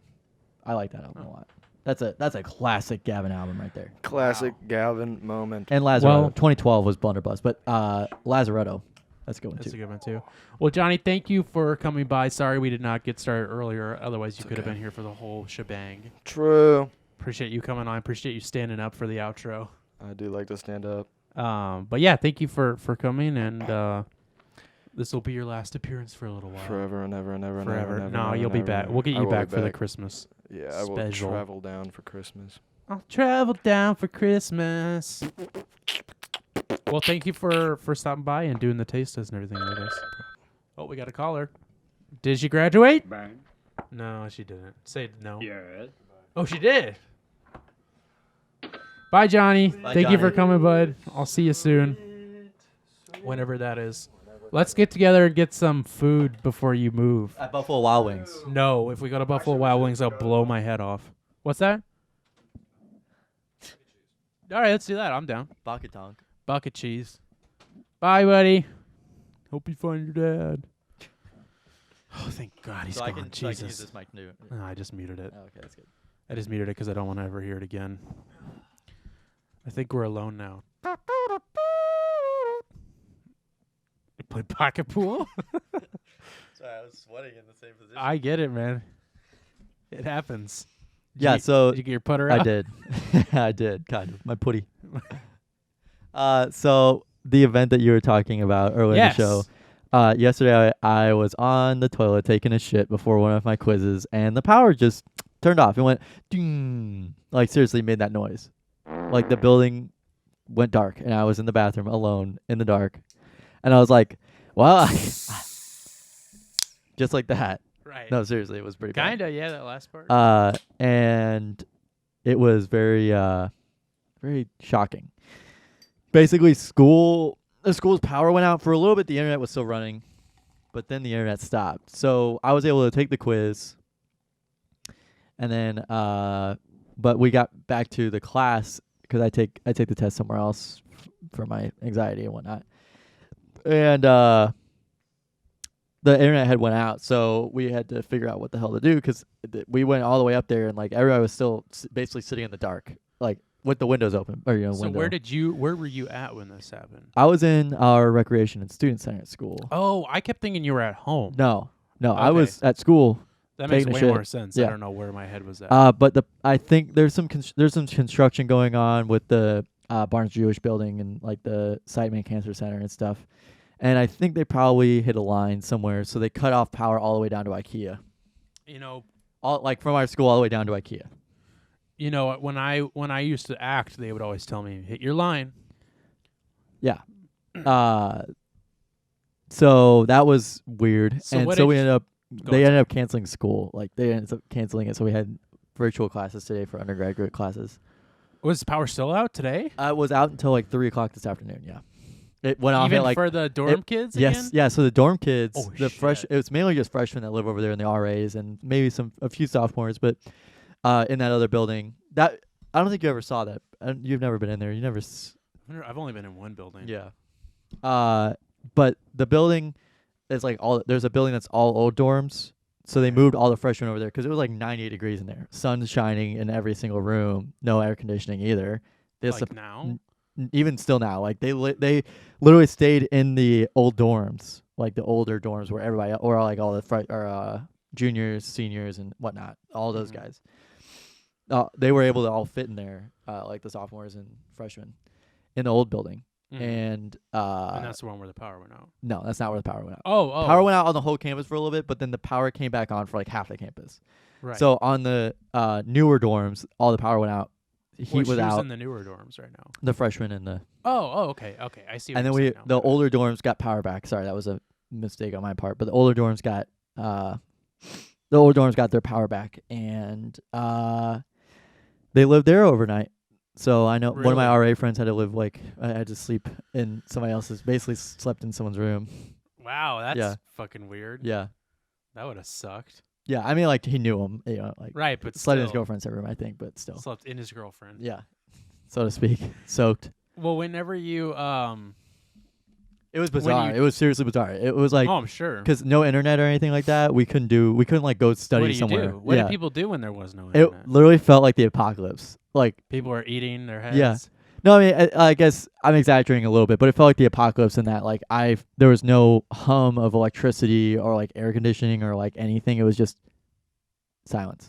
I like that album a lot. That's a classic Gavin album right there. Classic Gavin moment. And Lazaretto. Well- 2012 was Blunderbuss, but Lazaretto, that's a good one That's too. a good one too. Well, Johnny, thank you for coming by. Sorry we did not get started earlier. Otherwise, you could have okay. been here for the whole shebang. True. Appreciate you coming on. Appreciate you standing up for the outro. I do like to stand up. But yeah, thank you for coming, and this will be your last appearance for a little while. Forever and ever and ever and ever. Forever. and ever No, and you'll be ever back. and We'll get ever. you I will back be for the Christmas. Yeah, I will special. travel down for Christmas. I'll travel down for Christmas. Well, thank you for stopping by and doing the taste test and everything with us. Oh, we got a caller. Did she graduate? No, she didn't. Say no. Yes. Oh, she did. Bye, Johnny. Thank you for Johnny. coming, bud. I'll see you soon. Whenever that is. Let's get together and get some food before you move. At Buffalo Wild Wings. No, if we go to Buffalo Wild Wings, I'll blow my head off. What's that? All right, let's do that. I'm down. Bucket Tonk. Bucket cheese. Bye, buddy. Hope you find your dad. Oh, thank God he's So I gone. can use Jesus. this mic too. No, I just muted it. Oh, okay, that's good. I just muted it because I don't want to ever hear it again. I think we're alone now. You play pocket pool? Sorry, I was sweating in the same position. I get it, man. It happens. Did Yeah, you- so did you get your putter I out? did. I did, kind of. My putty. So the event that you were talking about earlier Yes. in the show, yesterday I was on the toilet taking a shit before one of my quizzes, and the power just turned off. It went, ding, like seriously made that noise. Like the building went dark, and I was in the bathroom alone in the dark, and I was like, well, just like that. Right. No, seriously, it was pretty bad. Kinda, yeah, that last part. And it was very shocking. Basically, the school's power went out for a little bit. The internet was still running, but then the internet stopped. So I was able to take the quiz, and then, but we got back to the class because I take the test somewhere else for my anxiety and whatnot. And the internet had went out, so we had to figure out what the hell to do because we went all the way up there, and like everybody was still basically sitting in the dark, like with the windows open, or So window. where were you at when this happened? I was in our recreation and student center at school. Oh, I kept thinking you were at home. No, I Okay. was at school. That makes taking a way shit. more sense. I Yeah. don't know where my head was at. But I think there's some construction going on with the Barnes Jewish building and like the Sideman Cancer Center and stuff. And I think they probably hit a line somewhere, so they cut off power all the way down to IKEA. All like from our school all the way down to IKEA. When I used to act, they would always tell me, hit your line. Yeah. So that was weird. So and what so did we you- ended up Go they on, ended up canceling school. Like they ended up canceling it, so we had virtual classes today for undergraduate classes. Was the power still out today? It was out until like 3:00 this afternoon. Yeah, it went off Even at like for the dorm kids yes, again? yeah. So the dorm kids, Oh, it shit. was mainly just freshmen that live over there in the RAs, and maybe a few sophomores. But in that other building, that I don't think you ever saw that. You've never been in there. You never. I've only been in one building. Yeah. But the building is like there's a building that's all old dorms. So they moved all the freshmen over there because it was like 98 degrees in there. Sun's shining in every single room. No air conditioning either. Like now? Even still now, like they literally stayed in the old dorms, like the older dorms where everybody, or like all the juniors, seniors, and whatnot, all those guys. They were able to all fit in there, like the sophomores and freshmen, in the old building. Mhm. And that's the one where the power went out. no, that's not where the power went out. Oh. Power went out on the whole campus for a little bit, but then the power came back on for like half the campus. Right. So on the newer dorms, all the power went out. Heat was out. in the newer dorms right now? The freshmen and the Okay. I see. and then the older dorms got power back. Sorry, that was a mistake on my part. But the older dorms got their power back, and they lived there overnight. So I know one of my RA friends had to live I had to sleep in somebody else's. Basically, slept in someone's room. Wow, that's Yeah. fucking weird. Yeah, That would have sucked. yeah. I mean, like he knew him. Like Right, but slept in his still. girlfriend's room, I think. But still, Slept in his girlfriend. yeah, so to speak, soaked. Well, whenever you It was bizarre. It was seriously bizarre. It was like I'm sure. because no internet or anything like that. We couldn't like go study What do you somewhere. do? What yeah. did people do when there was no It internet? literally felt like the apocalypse. Like People were eating their heads. Yeah. no, I mean I guess I'm exaggerating a little bit, but it felt like the apocalypse in that like there was no hum of electricity or like air conditioning or like anything. It was just silence.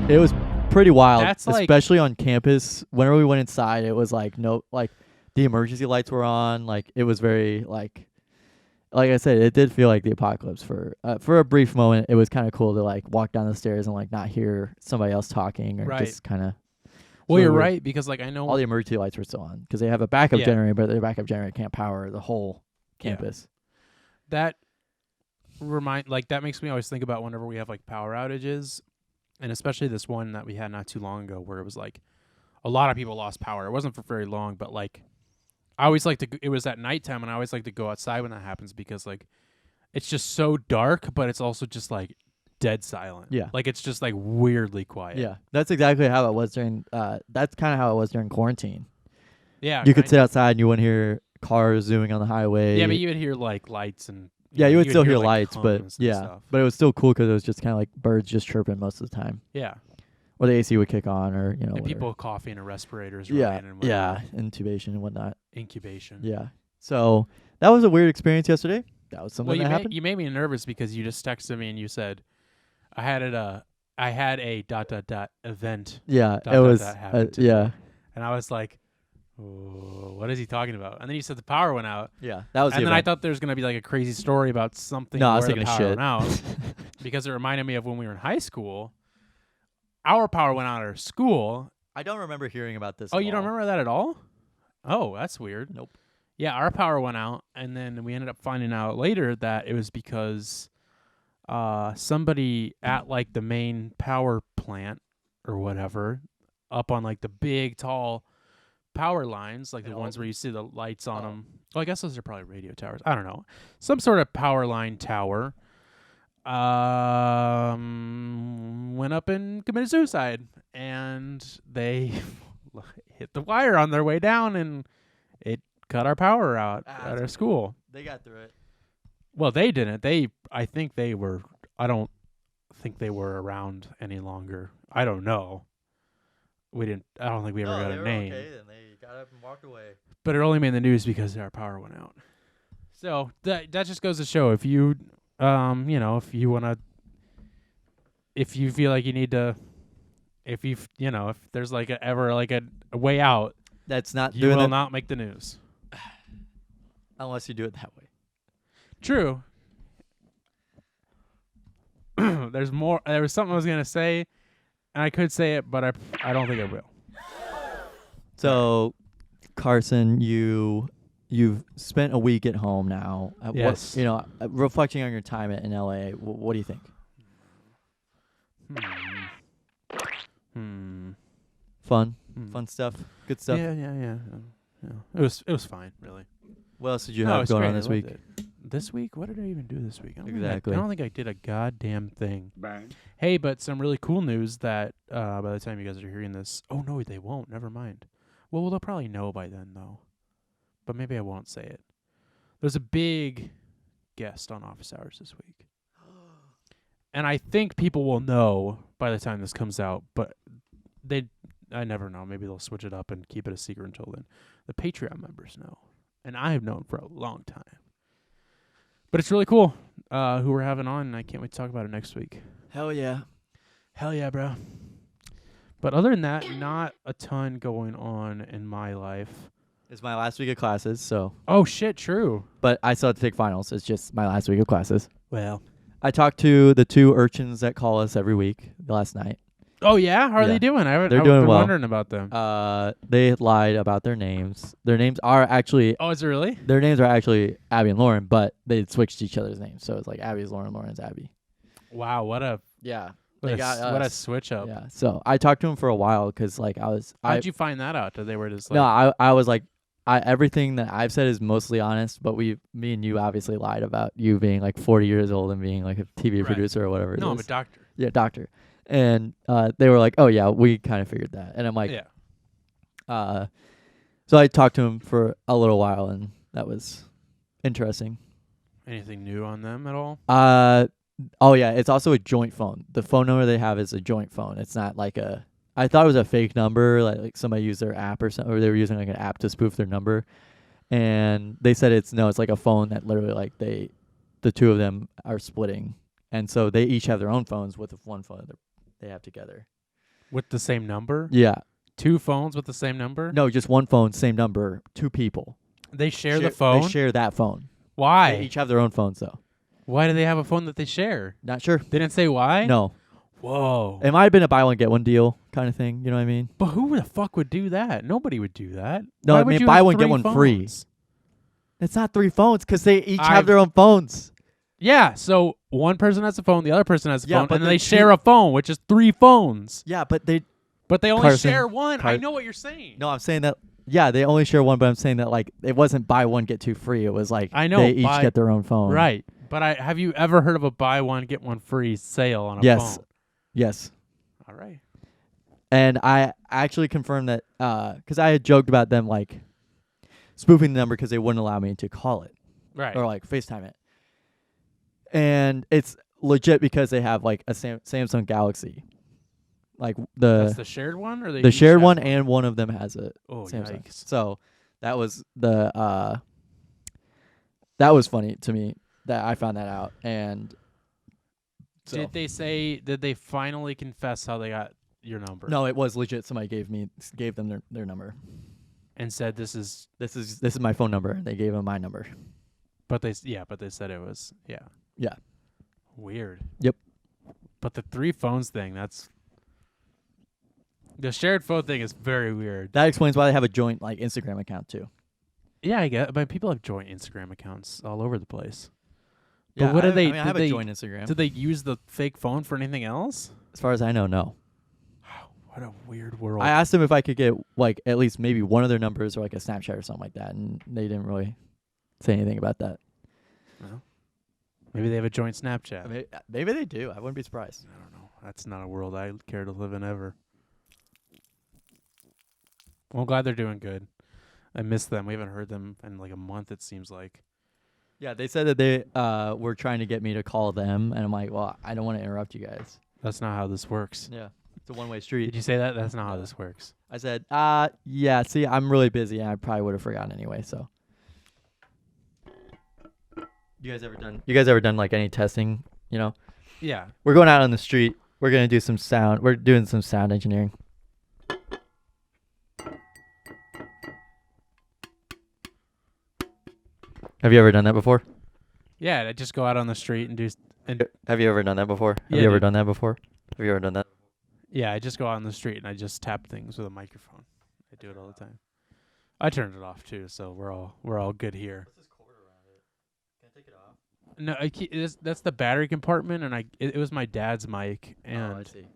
It was pretty wild, That's like- especially on campus. Whenever we went inside, it was like no like the emergency lights were on. Like it was very like I said, it did feel like the apocalypse for a brief moment. It was kind of cool to like walk down the stairs and like not hear somebody else talking or Right. just kind of. Well, you're weird. right because like I know All the emergency lights were still on because they have a backup Yeah. generator, but their backup generator can't power the whole Yeah. campus. that that makes me always think about whenever we have like power outages, and especially this one that we had not too long ago where it was like a lot of people lost power. It wasn't for very long, but like I always like to. It was at nighttime, and I always like to go outside when that happens because like it's just so dark, but it's also just like dead silent. Yeah. like it's just like weirdly quiet. Yeah, that's exactly how it was during. That's kind of how it was during quarantine. yeah. You could kinda. sit outside and you wouldn't hear cars zooming on the highway. Yeah, but you would hear like lights and. Yeah, you would still hear like, lights, but hums and yeah, stuff. but it was still cool because it was just kind of like birds just chirping most of the time, Yeah, or the AC would kick on, or and whatever. people coughing and respirators. Yeah, running and yeah, whatnot. intubation and whatnot. Incubation. Yeah, so that was a weird experience yesterday. That was something Well, that happened. you made me nervous because you just texted me and you said, I had a event, Yeah, dot, it dot, was. dot happened to me. Yeah, and I was like, oh, what is he talking about? And then you said the power went out, yeah, that was. and the then I event. thought there was gonna be like a crazy story about something No, I where was the thinking of power shit. went out because it reminded me of when we were in high school. Our power went out at our school. I don't remember hearing about this. Oh, at you don't all. remember that at all? Oh, that's weird. Nope. Yeah, our power went out, and then we ended up finding out later that it was because somebody at like the main power plant or whatever, up on like the big tall power lines, like the In ones where Albany? you see the lights on Oh. them. Well, I guess those are probably radio towers. I don't know. Some sort of power line tower. Went up and committed suicide, and they hit the wire on their way down, and it cut our power out Ah, at that's our school. They got through it. Well, they didn't. I think they were. I don't think they were around any longer. I don't know. We didn't. I don't think we ever got a name. Okay, and they got up and walked away. But it only made the news because our power went out. So that just goes to show if you if you wanna, if you feel like you need to, if there's like a way out, That's not you doing will it. not make the news. Unless you do it that way. True. There's more. There was something I was gonna say, and I could say it, but I don't think I will. So, Carson, you've spent a week at home now. Yes. Reflecting on your time in LA, what do you think? Fun stuff, good stuff. Yeah. It was fine, really. What else did you No, it have was going great. on I this loved week? it. This week, what did I even do this week? Exactly. I don't think I did a goddamn thing. Bang. Hey, but some really cool news that by the time you guys are hearing this, oh no, they won't. Never mind. Well, they'll probably know by then, though. But maybe I won't say it. There's a big guest on Office Hours this week. And I think people will know by the time this comes out, but I never know. Maybe they'll switch it up and keep it a secret until then. The Patreon members know. And I have known for a long time. But it's really cool who we're having on, and I can't wait to talk about it next week. Hell yeah. Hell yeah, bro. But other than that, not a ton going on in my life. It's my last week of classes, so. Oh, shit, true. But I still have to take finals. It's just my last week of classes. Well. I talked to the 2 urchins that call us every week last night. Oh, yeah? How are Yeah. they doing? They're doing been well. wondering about them. They lied about their names. Their names are actually Oh, is it really? Abby and Lauren, but they switched each other's names. So it's like Abby's Lauren, Lauren's Abby. Wow, what a They got what a us. switch up. Yeah. So I talked to him for a while because like How'd you find that out? That they were just like, No, I was like, everything that I've said is mostly honest, but me and you obviously lied about you being like 40 years old and being like a TV Right. producer or whatever. no, I'm a doctor. Yeah, doctor. And they were like, oh yeah, we kind of figured that. And I'm like, Yeah. so I talked to him for a little while, and that was interesting. Anything new on them at all? Oh yeah, it's also a joint phone. The phone number they have is a joint phone. It's not like I thought it was a fake number, like somebody used their app or something, or they were using like an app to spoof their number. And they said it's like a phone that literally like the 2 of them are splitting, and so they each have their own phones with one phone that they have together. With the same number? Yeah. 2 phones with the same number? No, just one phone, same number, 2 people. They share the phone? They share that phone. Why? They each have their own phones though. Why do they have a phone that they share? Not sure. They didn't say why? No. Whoa. It might have been a buy one get one deal kind of thing. You know what I mean? But who the fuck would do that? Nobody would do that. No, Why I would mean you buy have one get 3 one free. phones? It's not 3 phones because they each have their own phones. Yeah, so one person has a phone, the other person has a Yeah, phone, but and then the they share a phone, which is 3 phones. Yeah, but they only Carson, share one. I know what you're saying. No, I'm saying that. Yeah, they only share one, but I'm saying that like it wasn't buy one get 2 free. It was like I know, they each get their own phone. Right. But have you ever heard of a buy one get one free sale on a Yes. phone? Yes. All right. And I actually confirmed that because I had joked about them like spoofing the number because they wouldn't allow me to call it Right. or like FaceTime it. And it's legit because they have like a Samsung Galaxy, like That's the shared one, or the each shared have one, and one of them has a Oh, Samsung. yikes. So that was that was funny to me that I found that out. And so, Did they finally confess how they got your number? no, it was legit. Somebody gave them their number. And said this is, This is my phone number. They gave them my number. but they said it was, Yeah. Weird. Yep. But the 3 phones thing, the shared phone thing is very weird. That explains why they have a joint like Instagram account too. Yeah, I get. But people have joint Instagram accounts all over the place. Yeah, But what do they? I have a joint Instagram. Did they use the fake phone for anything else? As far as I know, no. What a weird world. I asked them if I could get like at least maybe one of their numbers or like a Snapchat or something like that, and they didn't really say anything about that. Well, maybe they have a joint Snapchat. I mean, maybe they do. I wouldn't be surprised. I don't know. That's not a world I care to live in ever. Well, I'm glad they're doing good. I miss them. We haven't heard them in like a month, it seems like. Yeah, they said that they were trying to get me to call them, and I'm like, well, I don't want to interrupt you guys. That's not how this works. Yeah, it's a one-way street. Did you say that? That's not how this works. I said, yeah, see, I'm really busy, and I probably would have forgotten anyway, so. You guys ever done like any testing, you know? Yeah. We're going out on the street. We're going to do some sound. We're doing some sound engineering. Have you ever done that before? Yeah, I just go out on the street and do. And Have you ever done that before? Have Yeah, you ever dude. done that before? Have you ever done that? yeah, I just go out on the street and I just tap things with a microphone. I do it all the time. I turned it off too, so we're all good here. What's this cord around it? Can I take it off? No, that's the battery compartment, and it was my dad's mic, Oh, I and see.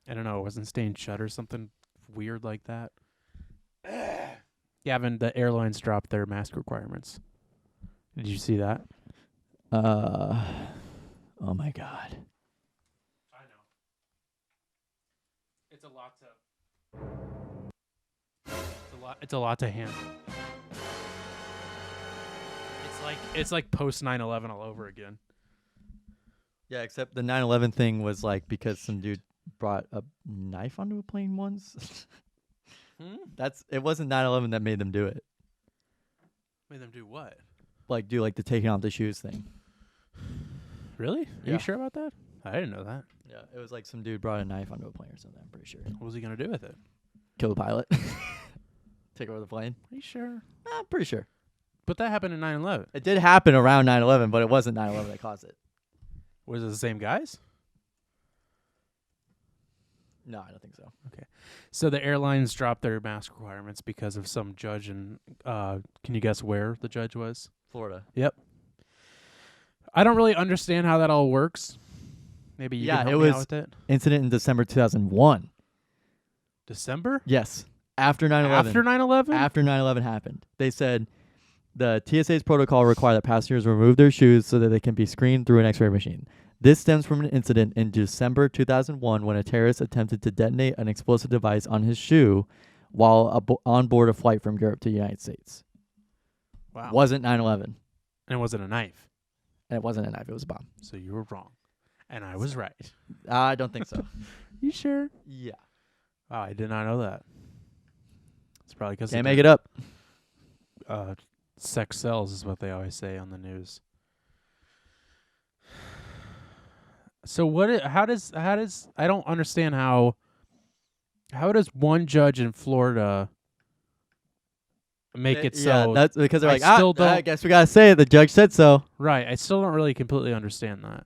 I don't know, it wasn't staying shut or something weird like that. Gavin, the airlines dropped their mask requirements. Did you see that? Oh my God. I know. It's a lot to. It's a lot to handle. It's like post 9/11 all over again. Yeah, except the 9/11 thing was like because some dude brought a knife onto a plane once. It wasn't 9/11 that made them do it. Made them do what? Like do like the taking off the shoes thing. Really? Are Yeah. you sure about that? I didn't know that. Yeah, it was like some dude brought a knife onto a plane or something. I'm pretty sure. What was he gonna do with it? Kill the pilot. Take over the plane. Are you sure? I'm pretty sure. But that happened in 9/11. It did happen around 9/11, but it wasn't 9/11 that caused it. Was it the same guys? No, I don't think so. So the airlines dropped their mask requirements because of some judge, and can you guess where the judge was? Florida. I don't really understand how that all works. Maybe you Yeah, can it help me out was- with it. Incident in December 2001. December? Yes. After 9/11. After 9/11? After 9/11 happened. They said the TSA's protocol required that passengers remove their shoes so that they can be screened through an X-ray machine. This stems from an incident in December 2001 when a terrorist attempted to detonate an explosive device on his shoe while on board a flight from Europe to the United States. Wow. Wasn't 9/11. And it wasn't a knife. And it wasn't a knife. It was a bomb. So you were wrong. And I was right. I don't think so. You sure? Yeah. Wow, I did not know that. It's probably because Can't make it up. Sex sells is what they always say on the news. So how does I don't understand how does one judge in Florida make it Yeah, so that's because they're I like, still I don't- guess we gotta say it. The judge said so. right? I still don't really completely understand that.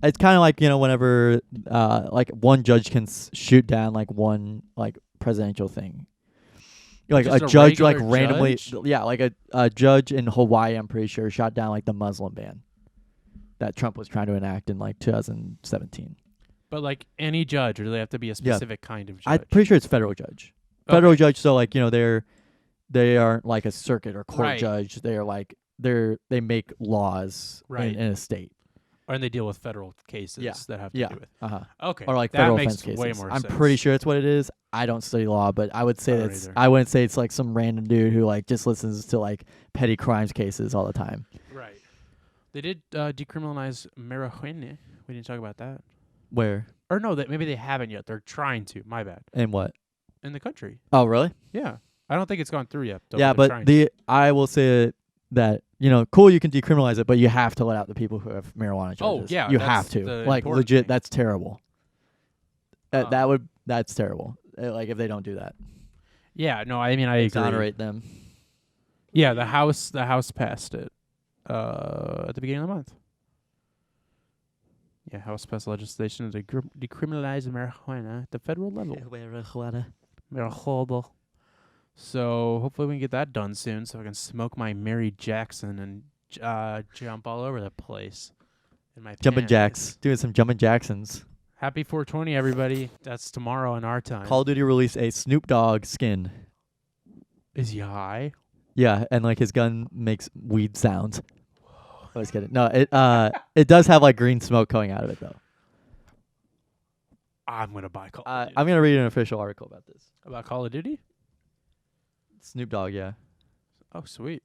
It's kind of like, whenever like one judge can shoot down like one like presidential thing. Like Just a a judge like regular randomly judge? like a judge in Hawaii, I'm pretty sure, shot down like the Muslim ban that Trump was trying to enact in like 2017. But like any judge, or do they have to be a specific kind of judge? I'm pretty sure it's federal judge. Federal judge, so like, they aren't like a circuit or court Right. judge. They are like they make laws Right. in a state. and they deal with federal cases Yeah. that have to Yeah. do with. Uh-huh. Okay. Or like that federal makes offense way cases. more I'm sense. pretty sure it's what it is. I don't study law, but I would say I don't it's either. I wouldn't say it's like some random dude who like just listens to like petty crimes cases all the time. Right. They did decriminalize marijuana. We didn't talk about that. Where Or no, that maybe they haven't yet. They're trying to. My bad. and what? In the country. Oh, really? Yeah. I don't think it's gone through yet. Though, Yeah, they're but trying. I will say that cool, you can decriminalize it, but you have to let out the people who have marijuana charges. yeah, you that's have to. the Like important legit, thing. that's terrible. That's terrible. Like if they don't do that, Yeah, no, I mean I agree. exonerate them. Yeah, the house passed it at the beginning of the month. Yeah, House passed legislation to decriminalize marijuana at the federal level. Marijuana. So hopefully we can get that done soon, so I can smoke my Mary Jackson and jump all over the place in my Jumping pants. jacks, doing some jumping Jacksons. Happy 420, everybody! That's tomorrow in our time. Call of Duty released a Snoop Dogg skin. Is he high? Yeah, and like his gun makes weed sounds. I was kidding. No, it does have like green smoke coming out of it though. I'm gonna buy Call of Duty. I'm gonna read an official article about this. About Call of Duty? Snoop Dogg, yeah. Oh, sweet.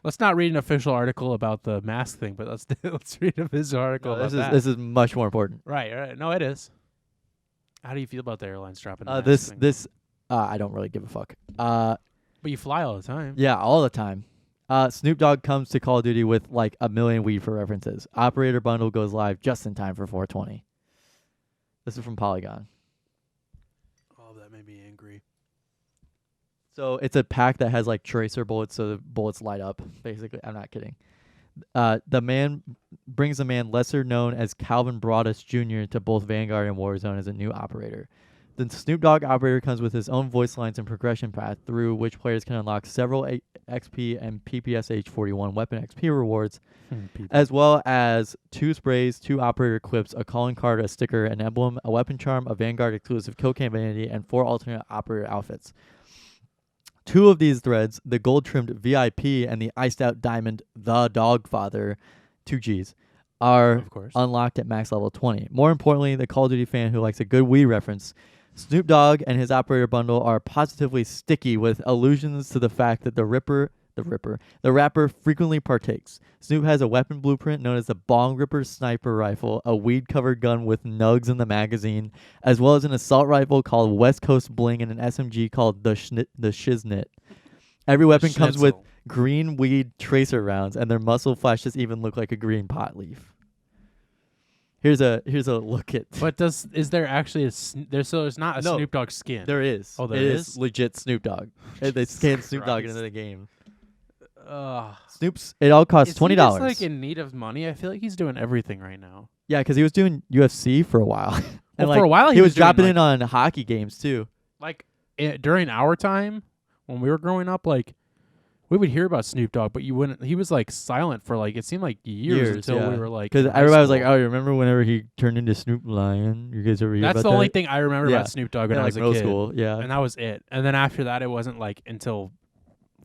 Let's not read an official article about the mask thing, but let's read an official article No, about that. this is much more important. Right. No, it is. How do you feel about the airlines dropping the mask thing? This I don't really give a fuck. But you fly all the time. Yeah, all the time. Snoop Dogg comes to Call of Duty with like a million weed for references. Operator bundle goes live just in time for 420. This is from Polygon. Oh, that made me angry. So it's a pack that has like tracer bullets, so the bullets light up. Basically, I'm not kidding. The man brings a man lesser known as Calvin Broadus Jr. to both Vanguard and Warzone as a new operator. The Snoop Dogg operator comes with his own voice lines and progression path through which players can unlock several XP and PPSH-41 weapon XP rewards, as well as 2 sprays, 2 operator clips, a calling card, a sticker, an emblem, a weapon charm, a Vanguard exclusive kill cam vanity, and 4 alternate operator outfits. 2 of these threads, the gold-trimmed VIP and the iced-out diamond The Dogfather, 2 Gs, are Of course. unlocked at max level 20. More importantly, the Call of Duty fan who likes a good Wii reference, Snoop Dogg and his operator bundle are positively sticky with allusions to the fact that the rapper frequently partakes. Snoop has a weapon blueprint known as the Bong Ripper sniper rifle, a weed-covered gun with nugs in the magazine, as well as an assault rifle called West Coast Bling and an SMG called the Shiznit. Every weapon comes with green weed tracer rounds, and their muzzle flashes even look like a green pot leaf. Here's a look at. But is there actually there's not a No. Snoop Dogg skin? There is. Oh, there it is? is legit Snoop Dogg. They scanned Snoop Dogg into the game. Snoop's. It all costs Is $20. he just like in need of money? I feel like he's doing everything right now. Yeah, because he was doing UFC for a while. And Well, for a while he he was was doing, dropping like- in on hockey games too. Like during our time when we were growing up, like we would hear about Snoop Dogg, but you wouldn't. He was like silent for like it seemed like years until yeah. we were like. Because in high everybody was school. like, "Oh, you remember whenever he turned into Snoop Lion? You guys ever hear That's about the only that?" thing I remember Yeah. about Snoop Dogg when Yeah, I like was a middle kid, school. Yeah. and that was it. And then after that, it wasn't like until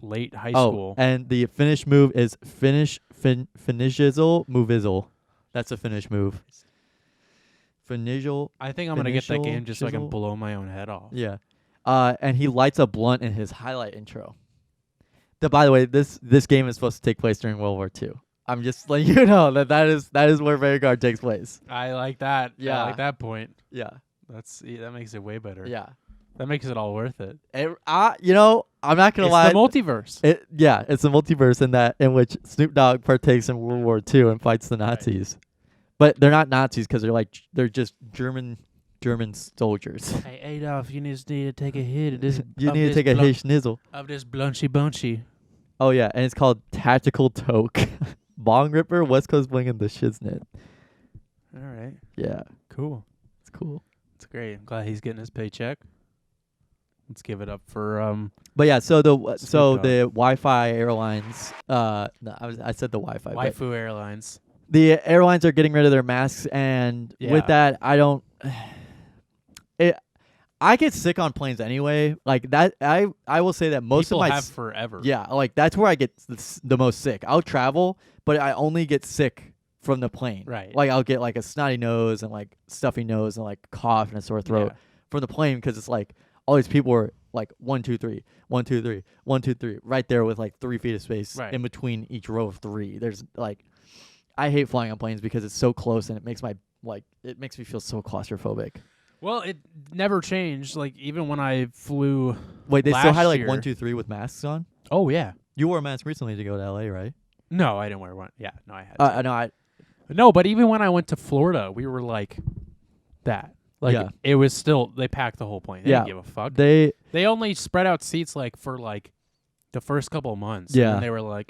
late high Oh, school. and the finish move is Finishizzle Movizzle. That's a finish move. Finizzle. I think I'm gonna get that Finishal game just so I can shizzle. blow my own head off. Yeah. And he lights a blunt in his highlight intro. By the way, this game is supposed to take place during World War II. I'm just letting you know that is where Vanguard takes place. I like that. Yeah. I like that point. Yeah. That makes it way better. Yeah. That makes it all worth it. I'm not gonna It's lie. the multiverse. It's a multiverse in which Snoop Dogg partakes in World War II and fights the Nazis, but they're not Nazis because they're just German soldiers. Hey Adolf, you just need to take a hit of this. You need to take a schnizzle. of this blunchy bunchy. Oh yeah, and it's called Tactical Toke, Bong Ripper, West Coast Bling, and the Shiznit. All right, Yeah, cool. it's cool. It's great. I'm glad he's getting his paycheck. Let's give it up for But yeah, so the Dogg. Wi-Fi airlines. No, I said the Wi-Fi. but Waifu Airlines. the airlines are getting rid of their masks, and Yeah. with that, I get sick on planes anyway. Like that, I will say that most People of my have forever. yeah, like that's where I get the most sick. I'll travel, but I only get sick from the plane. Right. Like I'll get like a snotty nose and like stuffy nose and like cough and a sore throat Yeah. from the plane because it's like all these people are like 1, 2, 3, 1, 2, 3, 1, 2, 3, right there with like 3 feet of space Right. in between each row of 3. There's like, I hate flying on planes because it's so close and it makes me feel so claustrophobic. Well, it never changed. Like even when I flew. Wait, they still last had like year- 1, 2, 3 with masks on? Oh yeah. You wore a mask recently to go to LA, right? No, I didn't wear one. Yeah, no, I had. To. No, No, but even when I went to Florida, we were like that. Like Yeah. it was still they packed the whole plane. They Yeah. didn't give a fuck. they They only spread out seats like for like the first couple of months. Yeah. And they were like,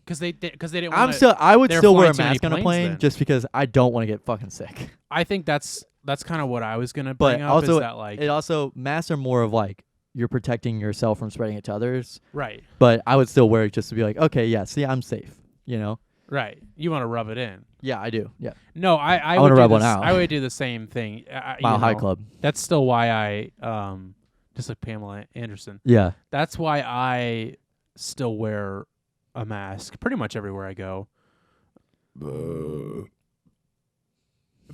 because they didn't. I wanna, would they're still wear a flying too many mask on a planes plane then. just because I don't want to get fucking sick. I think that's kind of what I was gonna But bring up. also is that like it also masks are more of like you're protecting yourself from spreading it to others. right, But I would still wear it just to be like, okay, yeah, see, I'm safe. You know? right. You want to rub it in. Yeah, I do. Yeah. No, I wanna would rub do one this- out. I would do the same thing. Mile High know, Club. That's still why I just like Pamela Anderson. Yeah. That's why I still wear a mask pretty much everywhere I go.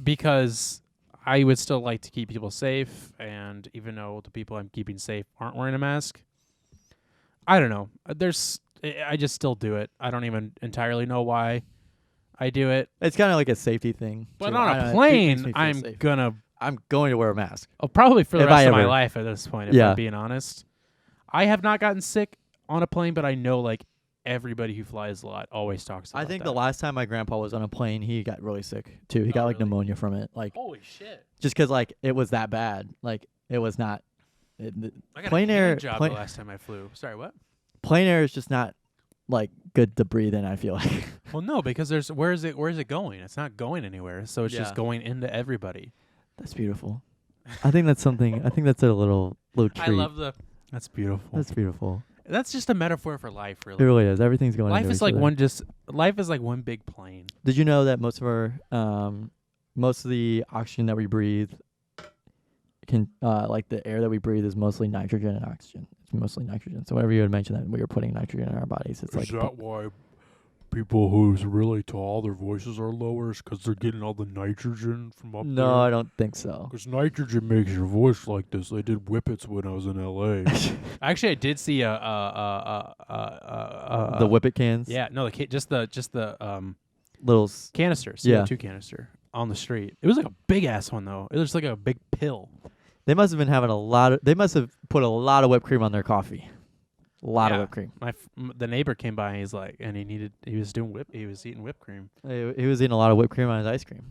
Because I would still like to keep people safe, and even though the people I'm keeping safe aren't wearing a mask, I don't know. I just still do it. I don't even entirely know why I do it. It's kind of like a safety thing. But too. on I a don't know, it makes plane, me feel I'm safe. gonna going to wear a mask. probably for the If rest I of my ever- life at this point, if Yeah. I'm being honest. I have not gotten sick on a plane, but I know like everybody who flies a lot always talks about I think that. the last time my grandpa was on a plane, he got really sick too. He got like really? pneumonia from it, like Holy shit. just because like it was that bad. Like it was not. I got Plane a air- hand job plane- the last time I flew. Sorry, what? Plane air is just not like good to breathe in. I feel like. Well, no, because there's where is it going? It's not going anywhere, so it's Yeah. just going into everybody. That's beautiful. I think that's something. I think that's a little treat. I love the. That's beautiful. That's beautiful. That's just a metaphor for life, It really. really is. Everything's going. Life into is each like other. life is like one big plane. Did you know that most of our most of the oxygen that we breathe can like the air that we breathe is mostly nitrogen and oxygen. It's mostly nitrogen. So whenever you had mentioned that we were putting nitrogen in our bodies, it's like why people who's really tall, their voices are lower? Because they're getting all the nitrogen from up no, I don't think so. Because nitrogen makes your voice like this. I did whippets when I was in L.A. Actually, I did see The whippet cans. Yeah, no, just the Little. canister, Yeah. CO2 canister on the street. It was like a big ass one though. It was like a big pill. They must have been having a lot of. They must have put a lot of whipped cream on their coffee. A lot of Yeah. whipped cream. The neighbor came by and he was eating whipped cream. He was eating a lot of whipped cream on his ice cream.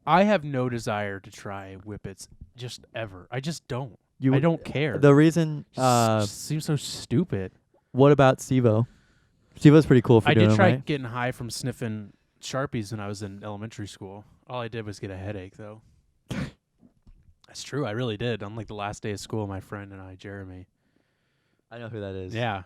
I have no desire to try whippets just ever. I just don't. I don't care. The reason. Just seems so stupid. What about Steve-O? Steve-O's pretty cool for I doing did them, try right? getting high from sniffing Sharpies when I was in elementary school. All I did was get a headache, though. That's true. I really did. On like the last day of school, my friend and I, Jeremy. I know who that is. Yeah,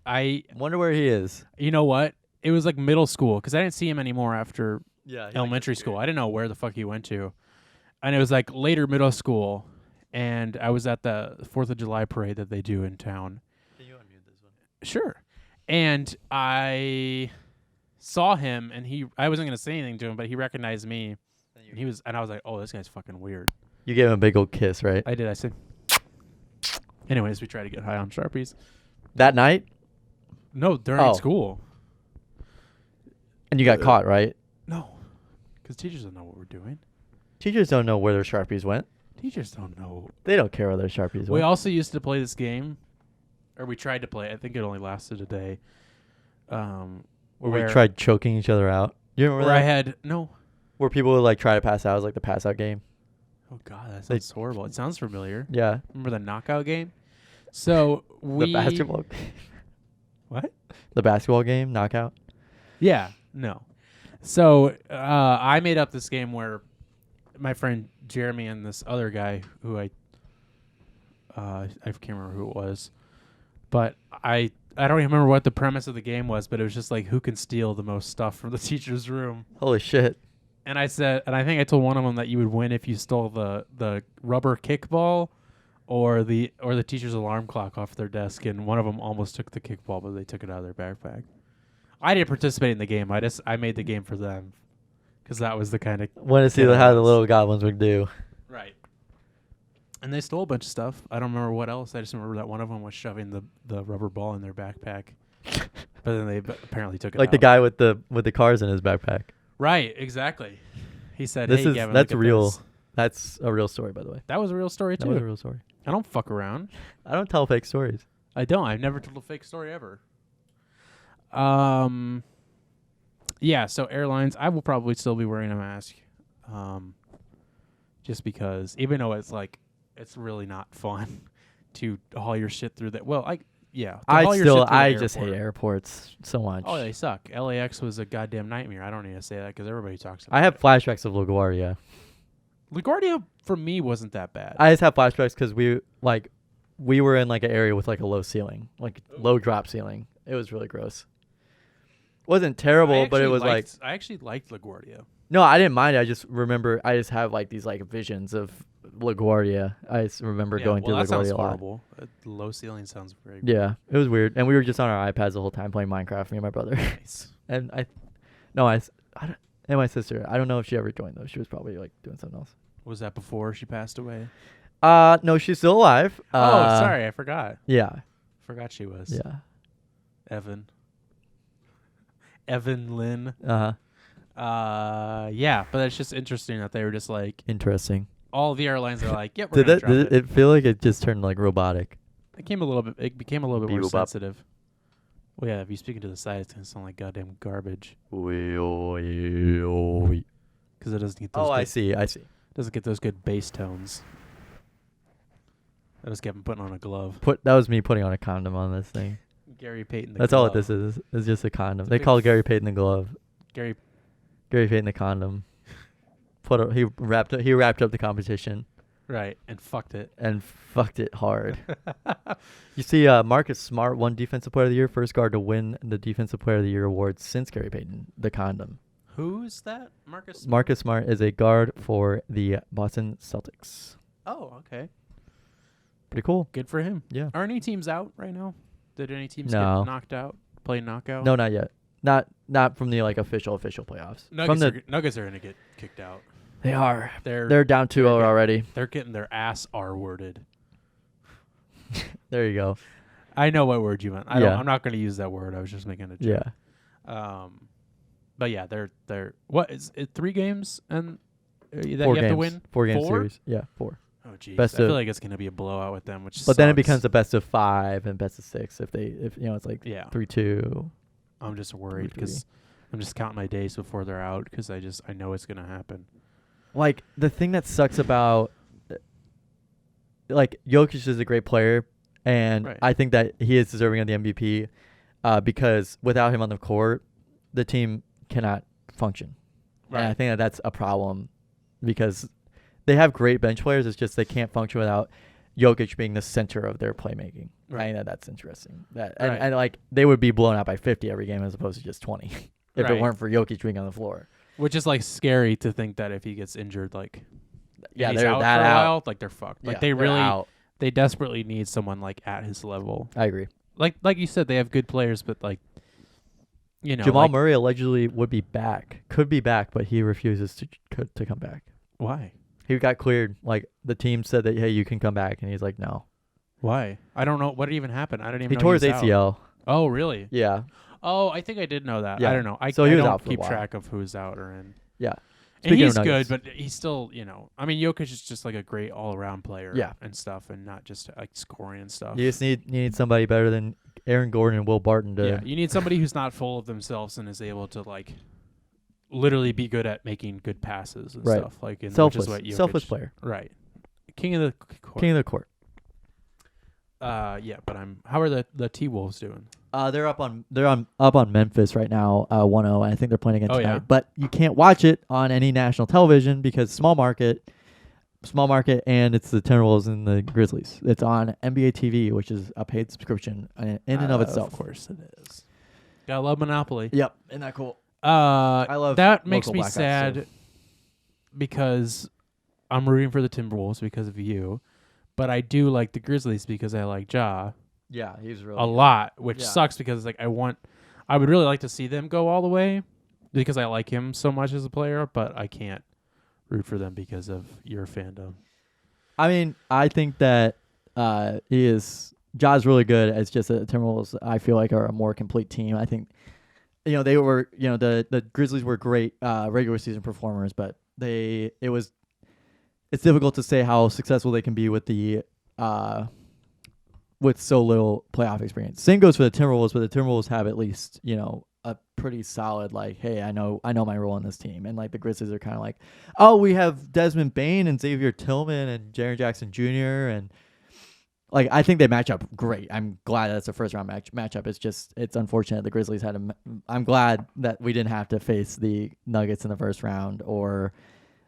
I. Wonder where he is. You know what? It was like middle school because I didn't see him anymore after Yeah. elementary school. I didn't know where the fuck he went to, and it was like later middle school, and I was at the 4th of July parade that they do in town. Can you unmute this one? Sure. And I saw him, and I wasn't gonna say anything to him, but he recognized me. And I was like, oh, this guy's fucking weird. You gave him a big old kiss, right? I did. I said. Anyways, we tried to get high on Sharpies. That night? No, during Oh. school. And you got caught, right? No, because teachers don't know what we're doing. Teachers don't know where their Sharpies went. Teachers don't know. They don't care where their Sharpies We went. also used to play this game, or we tried to play it. I think it only lasted a day. Where where we tried choking each other out. You remember where that? I had no. Where people would like try to pass out. It was like the pass out game. Oh God, that sounds horrible. It sounds familiar. Yeah. Remember the knockout game? So we The basketball. What? The basketball game, knockout. Yeah, no. So I made up this game where my friend Jeremy and this other guy who I can't remember who it was, but I don't even remember what the premise of the game was, but it was just like who can steal the most stuff from the teacher's room. Holy shit. And I said, and I think I told one of them that you would win if you stole the rubber kickball or the teacher's alarm clock off their desk, and one of them almost took the kickball, but they took it out of their backpack. I didn't participate in the game. I made the game for them because that was the kind of Want to see how the little goblins would do. right. And they stole a bunch of stuff. I don't remember what else. I just remember that one of them was shoving the rubber ball in their backpack, but then they apparently took it Like out. the guy with the cars in his backpack. Right, exactly. He said, This "Hey, is Gavin, that's look at real. this." That's a real story, by the way. That was a real story That too. was a real story. I don't fuck around. I don't tell fake stories. I don't. I've never told a fake story ever. Yeah. So airlines, I will probably still be wearing a mask, just because, even though it's really not fun to haul your shit through that. Well, to haul your shit through the just hate airport. airports so much. Oh, they suck. LAX was a goddamn nightmare. I don't need to say that because everybody talks about I have it. flashbacks of LaGuardia. LaGuardia for me wasn't that bad. I just have flashbacks because we were in like an area with like a low ceiling, like low drop ceiling. It was really gross. Wasn't terrible, but it was I actually liked LaGuardia. No, I didn't mind it. I just remember I just have like these like visions of LaGuardia. I just remember going through that sounds LaGuardia a lot. horrible. Low ceiling sounds very Yeah, it was weird, and we were just on our iPads the whole time playing Minecraft. Me and my brother, nice. and and my sister. I don't know if she ever joined though. She was probably like doing something else. Was that before she passed away? No, she's still alive. Sorry, I forgot. Yeah, Forgot she was. yeah. Evan Lynn. Uh-huh. Yeah, but it's just interesting that they were just like Interesting. all the airlines are like, yep, we're Did gonna drop it feel like it just turned like robotic? It became a little bit more Beep-boop. sensitive. Well, yeah, if you speak into the side, it's gonna sound like goddamn garbage Oh, because it doesn't get those. I see. Doesn't get those good bass tones. That was Gavin putting on a glove. That was me putting on a condom on this thing. Gary Payton. That's all this is. It's just a condom. They big call Gary Payton the glove. Gary. Gary Payton the condom. He wrapped up the competition. Right, and fucked it. And fucked it hard. You see, Marcus Smart won Defensive Player of the Year, first guard to win the Defensive Player of the Year award since Gary Payton, the condom. Who's that? Marcus? Marcus Smart is a guard for the Boston Celtics. Oh, okay. Pretty cool. Good for him. Yeah. Are any teams out right now? Did any teams No. get knocked out? Play knockout? No, not yet. Not from the official playoffs. Nuggets are gonna get kicked out. They are. They're They're down 2-0 already. They're getting their ass R-worded. There you go. I know what word you meant. I'm not going to use that word. I was just making a joke. Yeah. But yeah, they're what is it? 3 games and that you 4 have games. to win. 4-game series. Yeah, 4. Oh jeez. Best I feel of- like it's going to be a blowout with them, which. But then it sucks. becomes a best of 5 and best of 6 if it's like Yeah. 3-2. I'm just worried 3-3. because I'm just counting my days before they're out because I know it's going to happen. Like, the thing that sucks about, like, Jokic is a great player, and Right. I think that he is deserving of the MVP because without him on the court, the team cannot function. And I think that's a problem because they have great bench players. It's just they can't function without Jokic being the center of their playmaking. Right. I think that's interesting. Right. And, like, they would be blown out by 50 every game as opposed to just 20 if Right. it weren't for Jokic being on the floor. Which is like scary to think that if he gets injured, like Yeah, and he's they're out that for a out. while, like they're fucked. Like Yeah, they they're really, out. they desperately need someone like at his level. I agree. Like you said, they have good players, but like, you know, Jamal like, Murray allegedly could be back, but he refuses to come back. why? He got cleared. Like, the team said that, hey, you can come back, and he's like, no. Why? I don't know what even happened. I don't even. He know tore his was out. ACL. Oh, really? Yeah, Oh, I think I did know that. Yeah. I don't know. So he I was don't out for a keep while. track of who's out or in. yeah. And Speaking of he's good, Nuggets. but he's still, you know. I mean, Jokic is just like a great all-around player. Yeah. And stuff, and not just like scoring and stuff. You just need somebody better than Aaron Gordon and Will Barton to. Yeah, you need somebody who's not full of themselves and is able to like literally be good at making good passes and Right. stuff. Like, and selfless, which is what Jokic, selfless player, right? King of the court. king of the court. Yeah, but how are the T-Wolves doing? They're up on Memphis right now, 1-0. I think they're playing again Oh, tonight. yeah? But you can't watch it on any national television because small market, and it's the Timberwolves and the Grizzlies. It's on NBA TV, which is a paid subscription in and of itself. Of course it is. Gotta love Monopoly. Yep, isn't that cool? I love that makes local me blackouts, sad so. because I'm rooting for the Timberwolves because of you, but I do like the Grizzlies because I like Ja Yeah, he's really a lot, which Yeah. sucks because like I would really like to see them go all the way because I like him so much as a player, but I can't root for them because of your fandom. I mean, I think that Ja's really good. It's just that the Timberwolves, I feel like, are a more complete team. I think, they were, the Grizzlies were great regular season performers, but it's difficult to say how successful they can be with with so little playoff experience. Same goes for the Timberwolves, but the Timberwolves have at least, a pretty solid, like, hey, I know my role in this team. And like the Grizzlies are kind of like, oh, we have Desmond Bane and Xavier Tillman and Jaren Jackson Jr. and like I think they match up great. I'm glad that's a first round matchup. It's unfortunate the Grizzlies had I'm glad that we didn't have to face the Nuggets in the first round or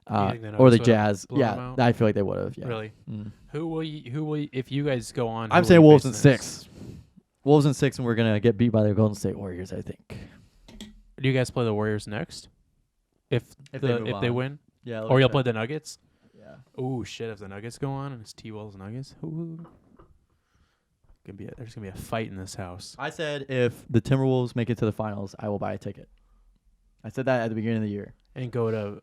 think the the Nuggets would've Jazz. blown them Yeah, out? I feel like they would have. Yeah. Really? Mm. Who will you, if you guys go on? I'm who saying will you Wolves face in next? 6. Wolves in 6, and we're gonna get beat by the Golden State Warriors, I think. Do you guys play the Warriors next? If If they on. win, Yeah. or you'll play the Nuggets? Yeah. Ooh, shit! If the Nuggets go on and it's T-Wolves Nuggets, ooh, there's gonna be a fight in this house. I said if the Timberwolves make it to the finals, I will buy a ticket. I said that at the beginning of the year. And go to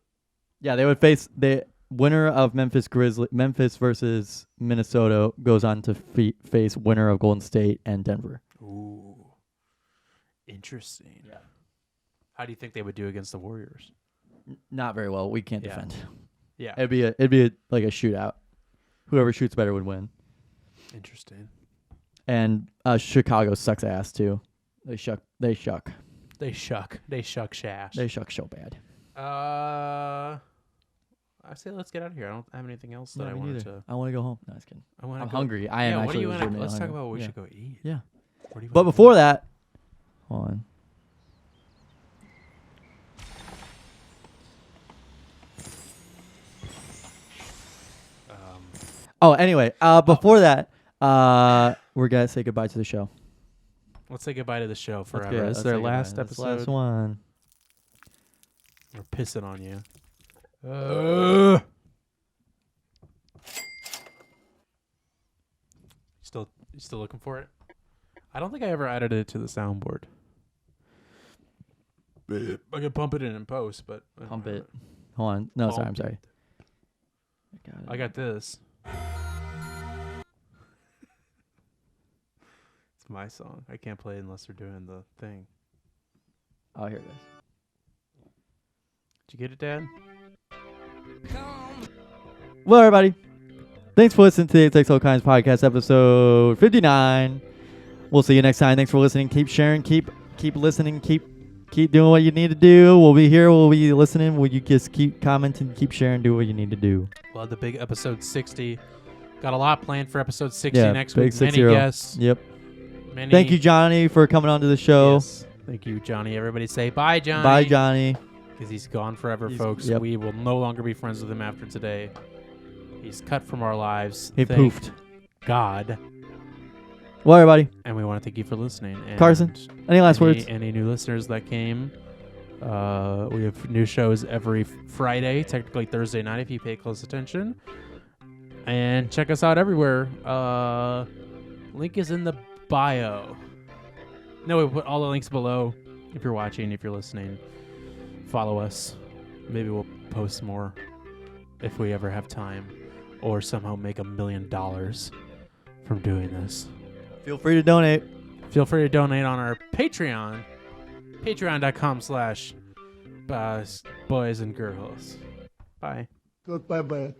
Yeah, they would face the winner of Memphis versus Minnesota goes on to face winner of Golden State and Denver. ooh, interesting. Yeah. How do you think they would do against the Warriors? Not very well. We can't Yeah. defend. Yeah, It'd be like a shootout. Whoever shoots better would win. interesting. And Chicago sucks ass too. They shuck. They shuck shash. They shuck so bad. I say let's get out of here. I don't have anything else that No, I me wanted neither. to. I want to go home. No, just kidding. I want I'm to hungry. I am Yeah, what do actually you want? legitimately Let's talk hungry. about what we Yeah. should go eat. Yeah. What do you But wanna before do? that, hold on. Oh, anyway, before that, we're gonna say goodbye to the show. Let's say goodbye to the show forever. Let's This is say their goodbye. last This is the episode. last one. We're pissing on you. You still looking for it? I don't think I ever added it to the soundboard. I could pump it in post, but I don't Pump have it. Hold on. No, sorry. I'm Pump sorry. I got this. It's my song. I can't play it unless they're doing the thing. Oh, here it is. Did you get it, Dad? Well, everybody, thanks for listening to the It Takes All Kinds podcast episode 59. We'll see you next time. Thanks for listening. Keep sharing. Keep listening. Keep doing what you need to do. We'll be here. We'll be listening. Will you just keep commenting, keep sharing, do what you need to do. Well, the big episode 60. Got a lot planned for episode 60 Yeah, next big week. Many 60. guests. Yep. Many. Thank you, Johnny, for coming on to the show. Yes. Thank you, Johnny. Everybody say bye, Johnny. Bye, Johnny. Because he's gone forever, He's- folks. yep. We will no longer be friends with him after today. He's cut from our lives. He Thank poofed. God. Well, everybody, And we want to thank you for listening. And Carson, any last words? Any new listeners that came? We have new shows every Friday, technically Thursday night if you pay close attention. And check us out everywhere. Link is in the bio. No, we put all the links below. If you're watching, if you're listening, follow us. Maybe we'll post more if we ever have time, or somehow make $1 million from doing this. Feel free to donate. Feel free to donate on our Patreon. Patreon.com/boys and girls. Bye. Goodbye, bye.